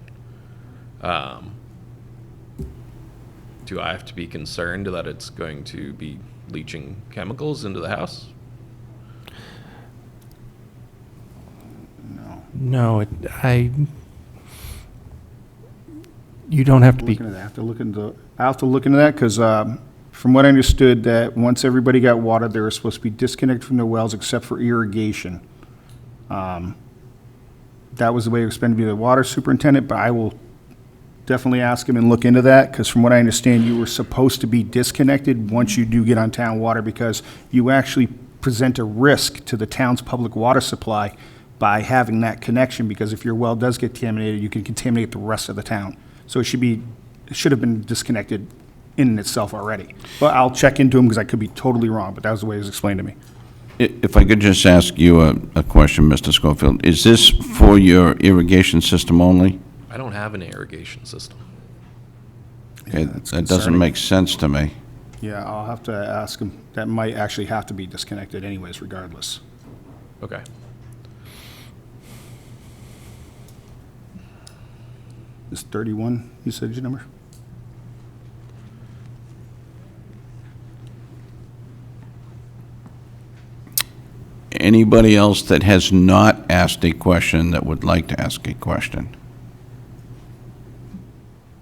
Do I have to be concerned that it's going to be leaching chemicals into the house? No, you don't have to be. I have to look into that because from what I understood, that once everybody got water, they were supposed to be disconnected from their wells except for irrigation. That was the way it was supposed to be the water superintendent, but I will definitely ask him and look into that because from what I understand, you were supposed to be disconnected once you do get on town water because you actually present a risk to the town's public water supply by having that connection because if your well does get contaminated, you can contaminate the rest of the town. So it should have been disconnected in itself already. But I'll check into him because I could be totally wrong, but that was the way it was explained to me. If I could just ask you a question, Mr. Schofield, is this for your irrigation system only? I don't have an irrigation system. Okay, that's that doesn't concerning. make sense to me. Yeah, I'll have to ask him. That might actually have to be disconnected anyways, regardless. Okay. Is 31, you said your number? Anybody else that has not asked a question that would like to ask a question?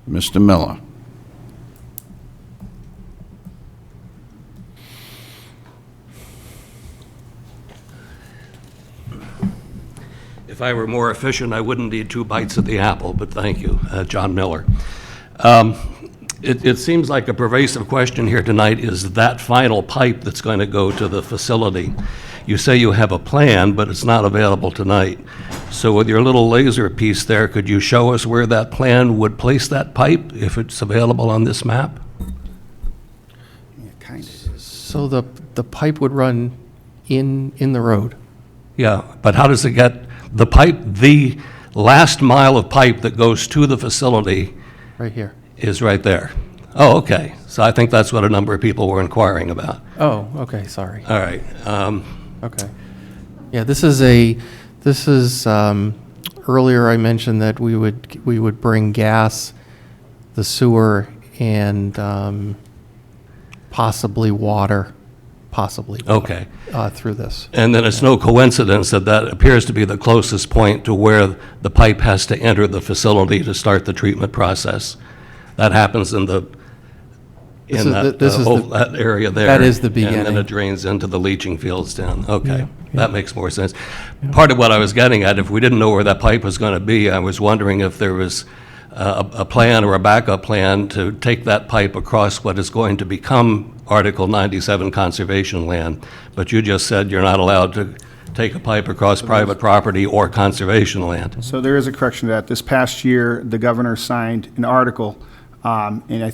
Mr. Miller? If I were more efficient, I wouldn't need 2 bites at the apple, but thank you, John Miller. It seems like a pervasive question here tonight is that final pipe that's going to go to the facility. You say you have a plan, but it's not available tonight. So with your little laser piece there, could you show us where that plan would place that pipe, if it's available on this map? Yeah, kind of. So the pipe would run in the road. Yeah, but how does it get, the last mile of pipe that goes to the facility Right here. is right there? Oh, okay. So I think that's what a number of people were inquiring about. Oh, okay, sorry. All right. Okay. Yeah, earlier I mentioned that we would bring gas, the sewer, and possibly water, Okay. through this. And then it's no coincidence that that appears to be the closest point to where the pipe has to enter the facility to start the treatment process. That happens in the This in is the- that, this is whole, the- that area there. that is the And then beginning. it drains into the leaching fields down. Okay, Yeah, that makes more sense. Part of what I was getting at, if we didn't know where that pipe was going to be, I was wondering if there was a plan or a backup plan to take that pipe across what is going to become Article 97 conservation land. But you just said you're not allowed to take a pipe across private property or conservation land. So there is a correction to that. This past year, the governor signed an article, and I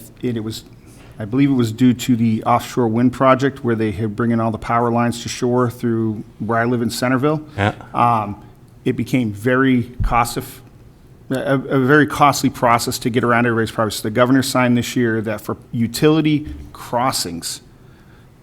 believe it was due to the offshore wind project where they had bringing all the power lines to shore through where I live in Centerville. Yeah. It became a very costly process to get around everybody's property. So the governor signed this year that for utility crossings,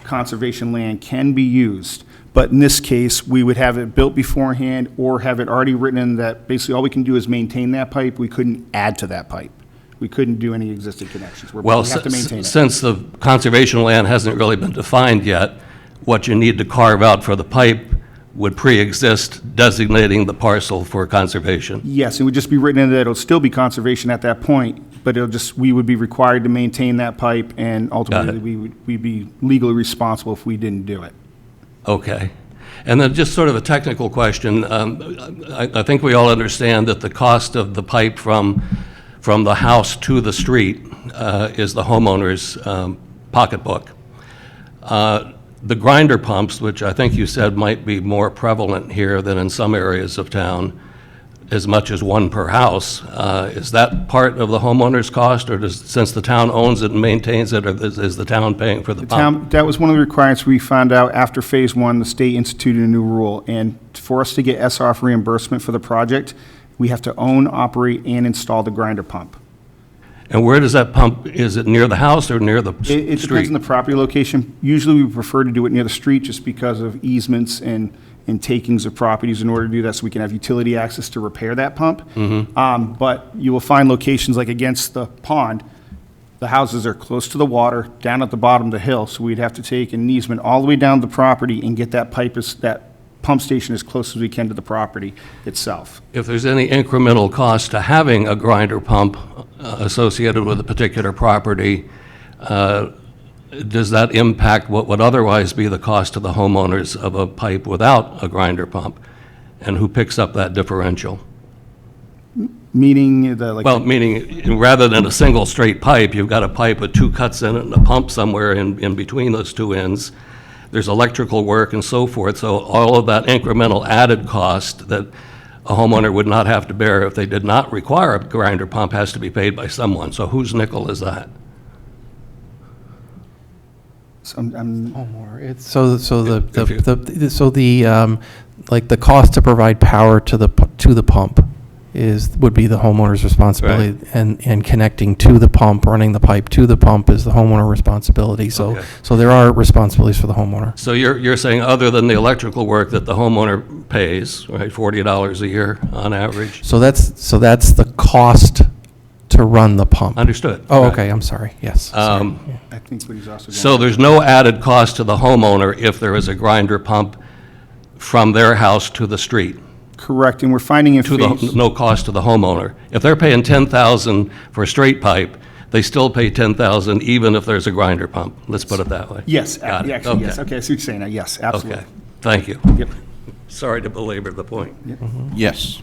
conservation land can be used. But in this case, we would have it built beforehand or have it already written in that basically all we can do is maintain that pipe. We couldn't add to that pipe. We couldn't do any existing connections. We Well, have to maintain it. since the conservation land hasn't really been defined yet, what you need to carve out for the pipe would pre-exist designating the parcel for conservation. Yes, it would just be written in that it'll still be conservation at that point, but we would be required to maintain that pipe, and ultimately, we'd be legally responsible if we didn't do it. Okay. And then just sort of a technical question. I think we all understand that the cost of the pipe from the house to the street is the homeowner's pocketbook. The grinder pumps, which I think you said might be more prevalent here than in some areas of town, as much as one per house, is that part of the homeowner's cost, or since the town owns it and maintains it, or is the town paying for the pump? That was one of the requirements we found out after Phase 1, the state instituted a new rule, and for us to get SRF reimbursement for the project, we have to own, operate, and install the grinder pump. And where does that pump, is it near the house or near the street? It depends on the property location. Usually, we prefer to do it near the street just because of easements and takings of properties in order to do that, so we can have utility access to repair that pump. But you will find locations like against the pond, the houses are close to the water, down at the bottom of the hill, so we'd have to take an easement all the way down the property and get that pump station as close as we can to the property itself. If there's any incremental cost to having a grinder pump associated with a particular property, does that impact what would otherwise be the cost to the homeowners of a pipe without a grinder pump? And who picks up that differential? Meaning Meaning, rather than a single straight pipe, you've got a pipe with two cuts in it and a pump somewhere in between those two ends. There's electrical work and so forth, so all of that incremental added cost that a homeowner would not have to bear if they did not require a grinder pump has to be paid by someone. So whose nickel is that? Like the cost to provide power to the pump would be the homeowner's responsibility, and connecting to the pump, running the pipe to the pump is the homeowner responsibility. So there are responsibilities for the homeowner. So you're saying other than the electrical work that the homeowner pays, right, $40 a year on average? So that's the cost to run the pump. Understood. Oh, Right. okay, I'm sorry, yes. I think what he's also So there's no added cost to the homeowner if there is a grinder pump from their house to the street? Correct, and we're finding in No cost to the homeowner. If they're paying $10,000 for a straight pipe, they still pay $10,000 even if there's a grinder pump. Let's put it that way. Yes, Got it. actually, yes. Okay, I see what you're saying now. Yes, absolutely. Okay, thank you. Yep. Sorry to belabor the point. Yes.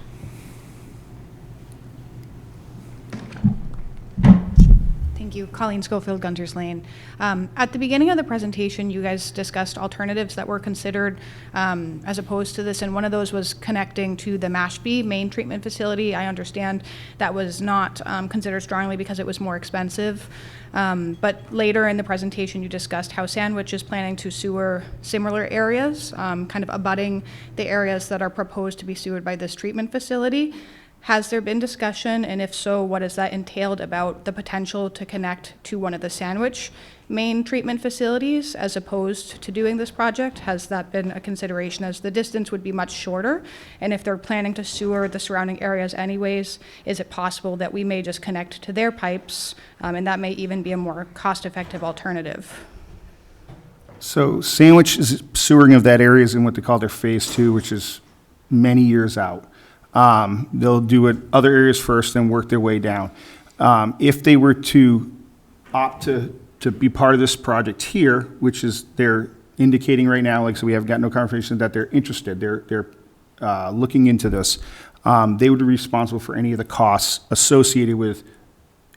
Thank you. Colleen Schofield, Gunter's Lane. At the beginning of the presentation, you guys discussed alternatives that were considered as opposed to this, and one of those was connecting to the Mashpee main treatment facility. I understand that was not considered strongly because it was more expensive. But later in the presentation, you discussed how Sandwich is planning to sewer similar areas, kind of abutting the areas that are proposed to be sewered by this treatment facility. Has there been discussion, and if so, what has that entailed about the potential to connect to one of the Sandwich main treatment facilities as opposed to doing this project? Has that been a consideration, as the distance would be much shorter? And if they're planning to sewer the surrounding areas anyways, is it possible that we may just connect to their pipes, and that may even be a more cost-effective alternative? So Sandwich is sewering of that area is in what they call their Phase 2, which is many years out. They'll do it other areas first, then work their way down. If they were to opt to to be part of this project here, which is they're indicating right now, like, so we have got no confirmation that they're interested, they're looking into this. They would be responsible for any of the costs associated with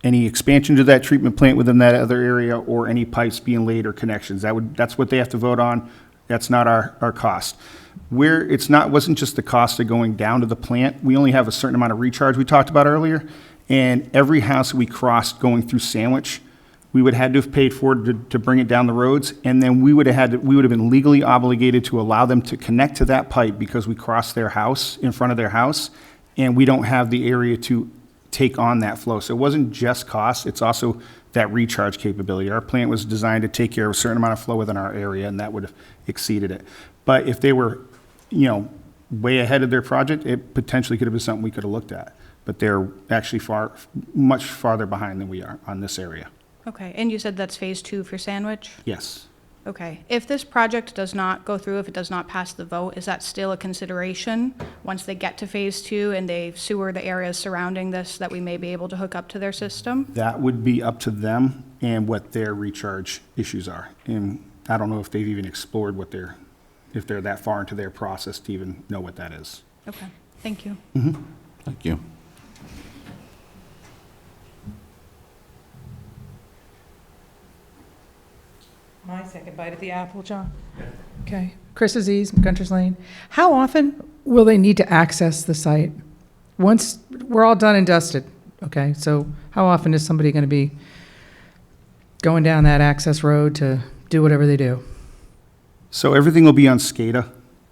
any expansion to that treatment plant within that other area or any pipes being laid or connections. That's what they have to vote on. That's not our cost. Where it's not, wasn't just the cost of going down to the plant. We only have a certain amount of recharge we talked about earlier. And every house we crossed going through Sandwich, we would have had to have paid for to bring it down the roads. And then we would have been legally obligated to allow them to connect to that pipe because we crossed their house, in front of their house. And we don't have the area to take on that flow. So it wasn't just cost, it's also that recharge capability. Our plant was designed to take care of a certain amount of flow within our area, and that would have exceeded it. But if they were, way ahead of their project, it potentially could have been something we could have looked at. But they're actually much farther behind than we are on this area. Okay, and you said that's phase 2 for Sandwich? Yes. Okay, if this project does not go through, if it does not pass the vote, is that still a consideration once they get to phase 2 and they sewer the areas surrounding this, that we may be able to hook up to their system? That would be up to them and what their recharge issues are. And I don't know if they've even explored if they're that far into their process to even know what that is. Okay, thank you. Thank you. My second bite at the apple, John? Okay. Chris Aziz, Gunter's Lane. How often will they need to access the site? Once we're all done and dusted, okay? So how often is somebody going to be going down that access road to do whatever they do? So everything will be on SCADA.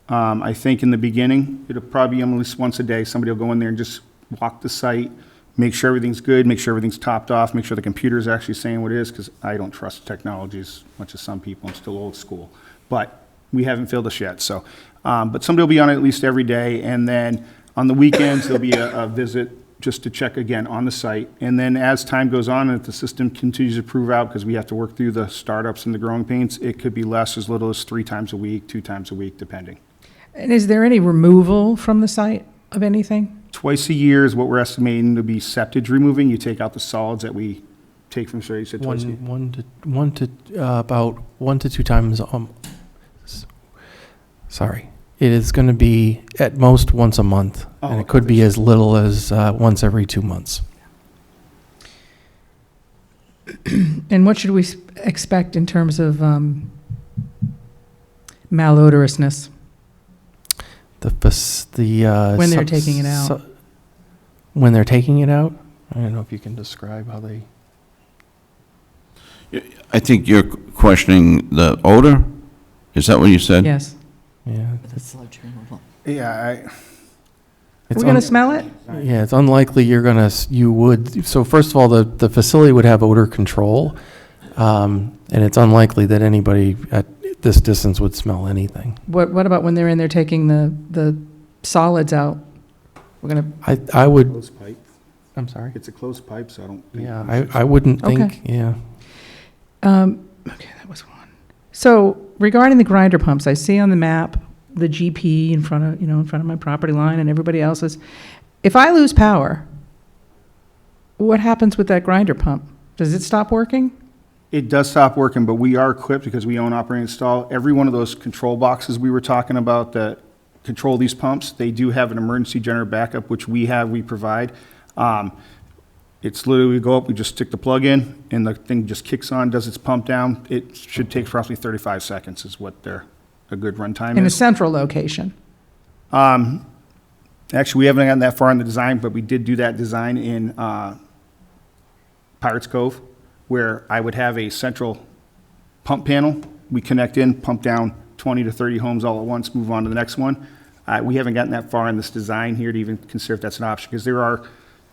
I think in the beginning, it'll probably be at least once a day. Somebody will go in there and just walk the site, make sure everything's good, make sure everything's topped off, make sure the computer's actually saying what it is, because I don't trust technology as much as some people. I'm still old school. But we haven't filled us yet, so. But somebody will be on it at least every day, and then on the weekends, there'll be a visit just to check again on the site. And then as time goes on and if the system continues to prove out, because we have to work through the startups and the growing pains, it could be less, as little as 3 times a week, 2 times a week, depending. And is there any removal from the site of anything? Twice a year is what we're estimating to be septage removing. You take out the solids that we take from, sorry, you said twice a year? About 1 to 2 times. Sorry, it is going to be at most once a month, and it could be as little as once every 2 months. And what should we expect in terms of malodorousness? When they're taking it out. When they're taking it out? I don't know if you can describe how they... I think you're questioning the odor? Is that what you said? Yes. Yeah. Yeah, We're going to smell it? Yeah, it's unlikely you would. So first of all, the facility would have odor control, and it's unlikely that anybody at this distance would smell anything. What about when they're in there taking the solids out? We're going to... I would... Closed pipe. I'm sorry? It's a closed pipe, so I don't think... Yeah, I wouldn't think, Okay. yeah. Okay, that was one. So regarding the grinder pumps, I see on the map the GP in front of my property line and everybody else's. If I lose power, what happens with that grinder pump? Does it stop working? It does stop working, but we are equipped because we own, operate, and install. Every one of those control boxes we were talking about that control these pumps, they do have an emergency generator backup, which we provide. It's literally, we go up, we just stick the plug in, and the thing just kicks on, does its pump down. It should take roughly 35 seconds is what a good runtime is. In a central location? Actually, we haven't gotten that far in the design, but we did do that design in Pirates Cove, where I would have a central pump panel. We connect in, pump down 20 to 30 homes all at once, move on to the next one. We haven't gotten that far in this design here to even consider if that's an option, because there are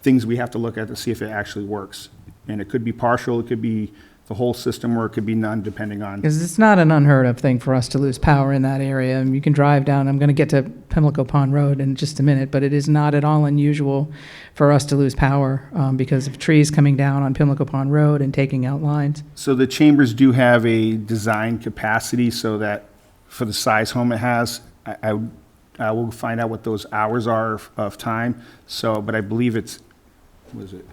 things we have to look at to see if it actually works. And it could be partial, it could be the whole system, or it could be none, depending on. Because it's not an unheard of thing for us to lose power in that area. And you can drive down, I'm going to get to Pimlico Pond Road in just a minute, but it is not at all unusual for us to lose power because of trees coming down on Pimlico Pond Road and taking out lines. So the chambers do have a design capacity so that for the size home it has, I will find out what those hours are of time. So, but I believe it's, was it,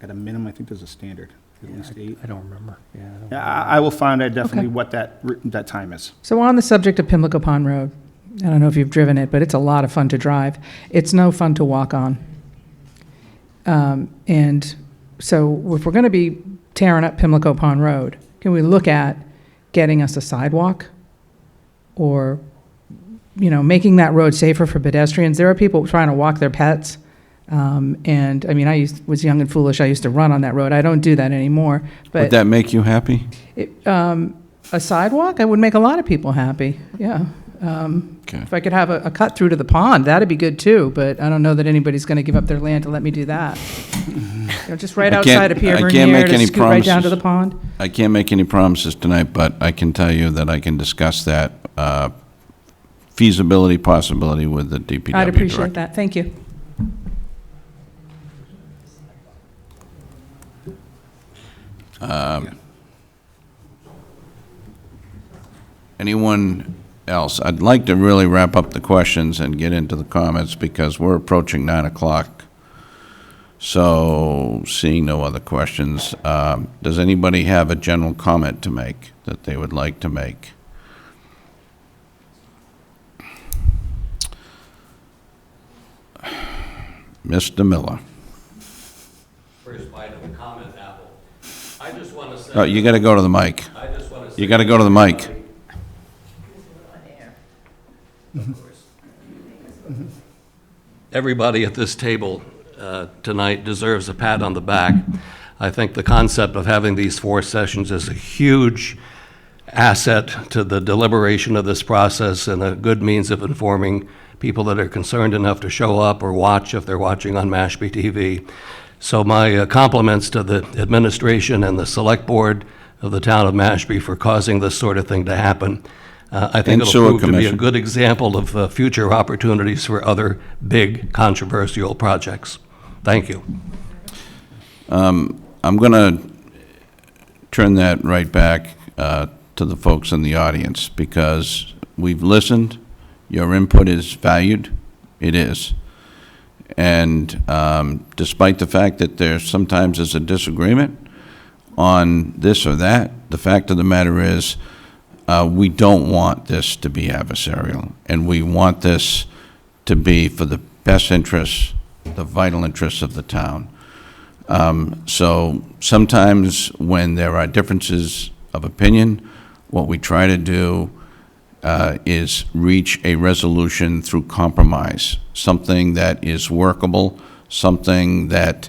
at a minimum, I think there's a standard. At least 8. I don't remember, yeah. Yeah, I will find out definitely Okay. what that time is. So on the subject of Pimlico Pond Road, I don't know if you've driven it, but it's a lot of fun to drive. It's no fun to walk on. And so if we're going to be tearing up Pimlico Pond Road, can we look at getting us a sidewalk? Or, making that road safer for pedestrians? There are people trying to walk their pets. And, I mean, was young and foolish. I used to run on that road. I don't do that anymore. Would But that make you happy? a sidewalk, I would make a lot of people happy, yeah. If I could have a cut through to the pond, that'd be good too, but I don't know that anybody's going to give up their land to let me do that. Just right outside of Pierre Vernier to scoot right down to the pond. I can't make any promises tonight, but I can tell you that I can discuss that feasibility, possibility with the DPW I'd appreciate director. that, thank you. Anyone else? I'd like to really wrap up the questions and get into the comments because we're approaching 9 o'clock. So, seeing no other questions, does anybody have a general comment to make that they would like to make? Mr. Miller. First bite of the comment apple. I just want to say. Oh, you got to go to the mic. I just want to say. You got to go to the mic. Everybody at this table tonight deserves a pat on the back. I think the concept of having these 4 sessions is a huge asset to the deliberation of this process and a good means of informing people that are concerned enough to show up or watch if they're watching on Mashpee TV. So my compliments to the administration and the select board of the town of Mashpee for causing this sort of thing to happen. I think And it'll Sewer prove to be a Commission. good example of future opportunities for other big controversial projects. Thank you. I'm going to turn that right back to the folks in the audience because we've listened. Your input is valued. It is. And despite the fact that there sometimes is a disagreement on this or that, the fact of the matter is we don't want this to be adversarial, and we want this to be for the best interests, the vital interests of the town. So sometimes when there are differences of opinion, what we try to do is reach a resolution through compromise, something that is workable, something that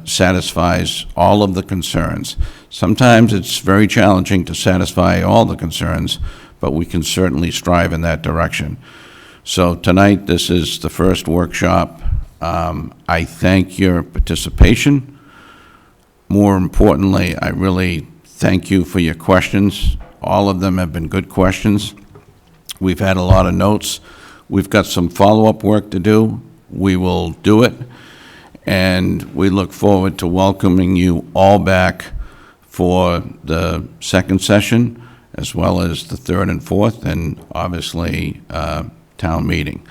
satisfies all of the concerns. Sometimes it's very challenging to satisfy all the concerns, but we can certainly strive in that direction. So tonight, this is the first workshop. I thank your participation. More importantly, I really thank you for your questions. All of them have been good questions. We've had a lot of notes. We've got some follow-up work to do. We will do it. And we look forward to welcoming you all back for the second session, as well as the third and fourth, and obviously town meeting.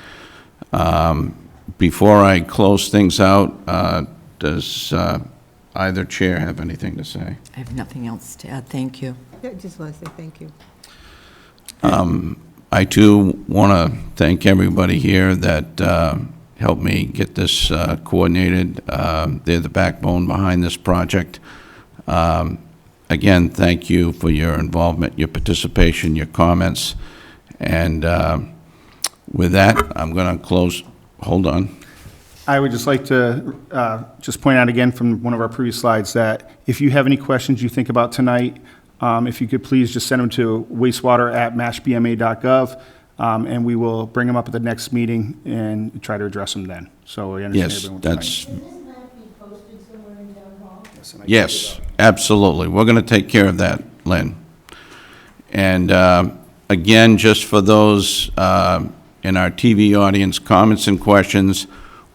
Before I close things out, does either chair have anything to say? I have nothing else to add. Thank you. Yeah, just want to say thank you. I too want to thank everybody here that helped me get this coordinated. They're the backbone behind this project. Again, thank you for your involvement, your participation, your comments. And with that, I'm going to close. Hold on. I would just like to just point out again from one of our previous slides that if you have any questions you think about tonight, if you could please just send them to wastewater@mashpma.gov, and we will bring them up at the next meeting and try to address them then. So I understand Yes, everyone that's, tonight. yes, absolutely. We're going to take care of that, Lynn. And again, just for those in our TV audience, comments and questions,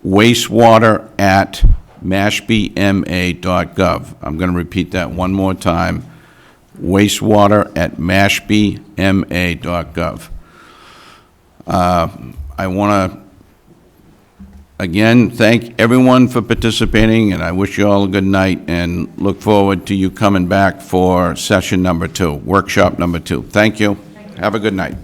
wastewater@mashpema.gov. I'm going to repeat that one more time. Wastewater@mashpema.gov. I want to Again, thank everyone for participating, and I wish you all a good night, and look forward to you coming back for session number 2, workshop number 2. Thank you. Have a good night.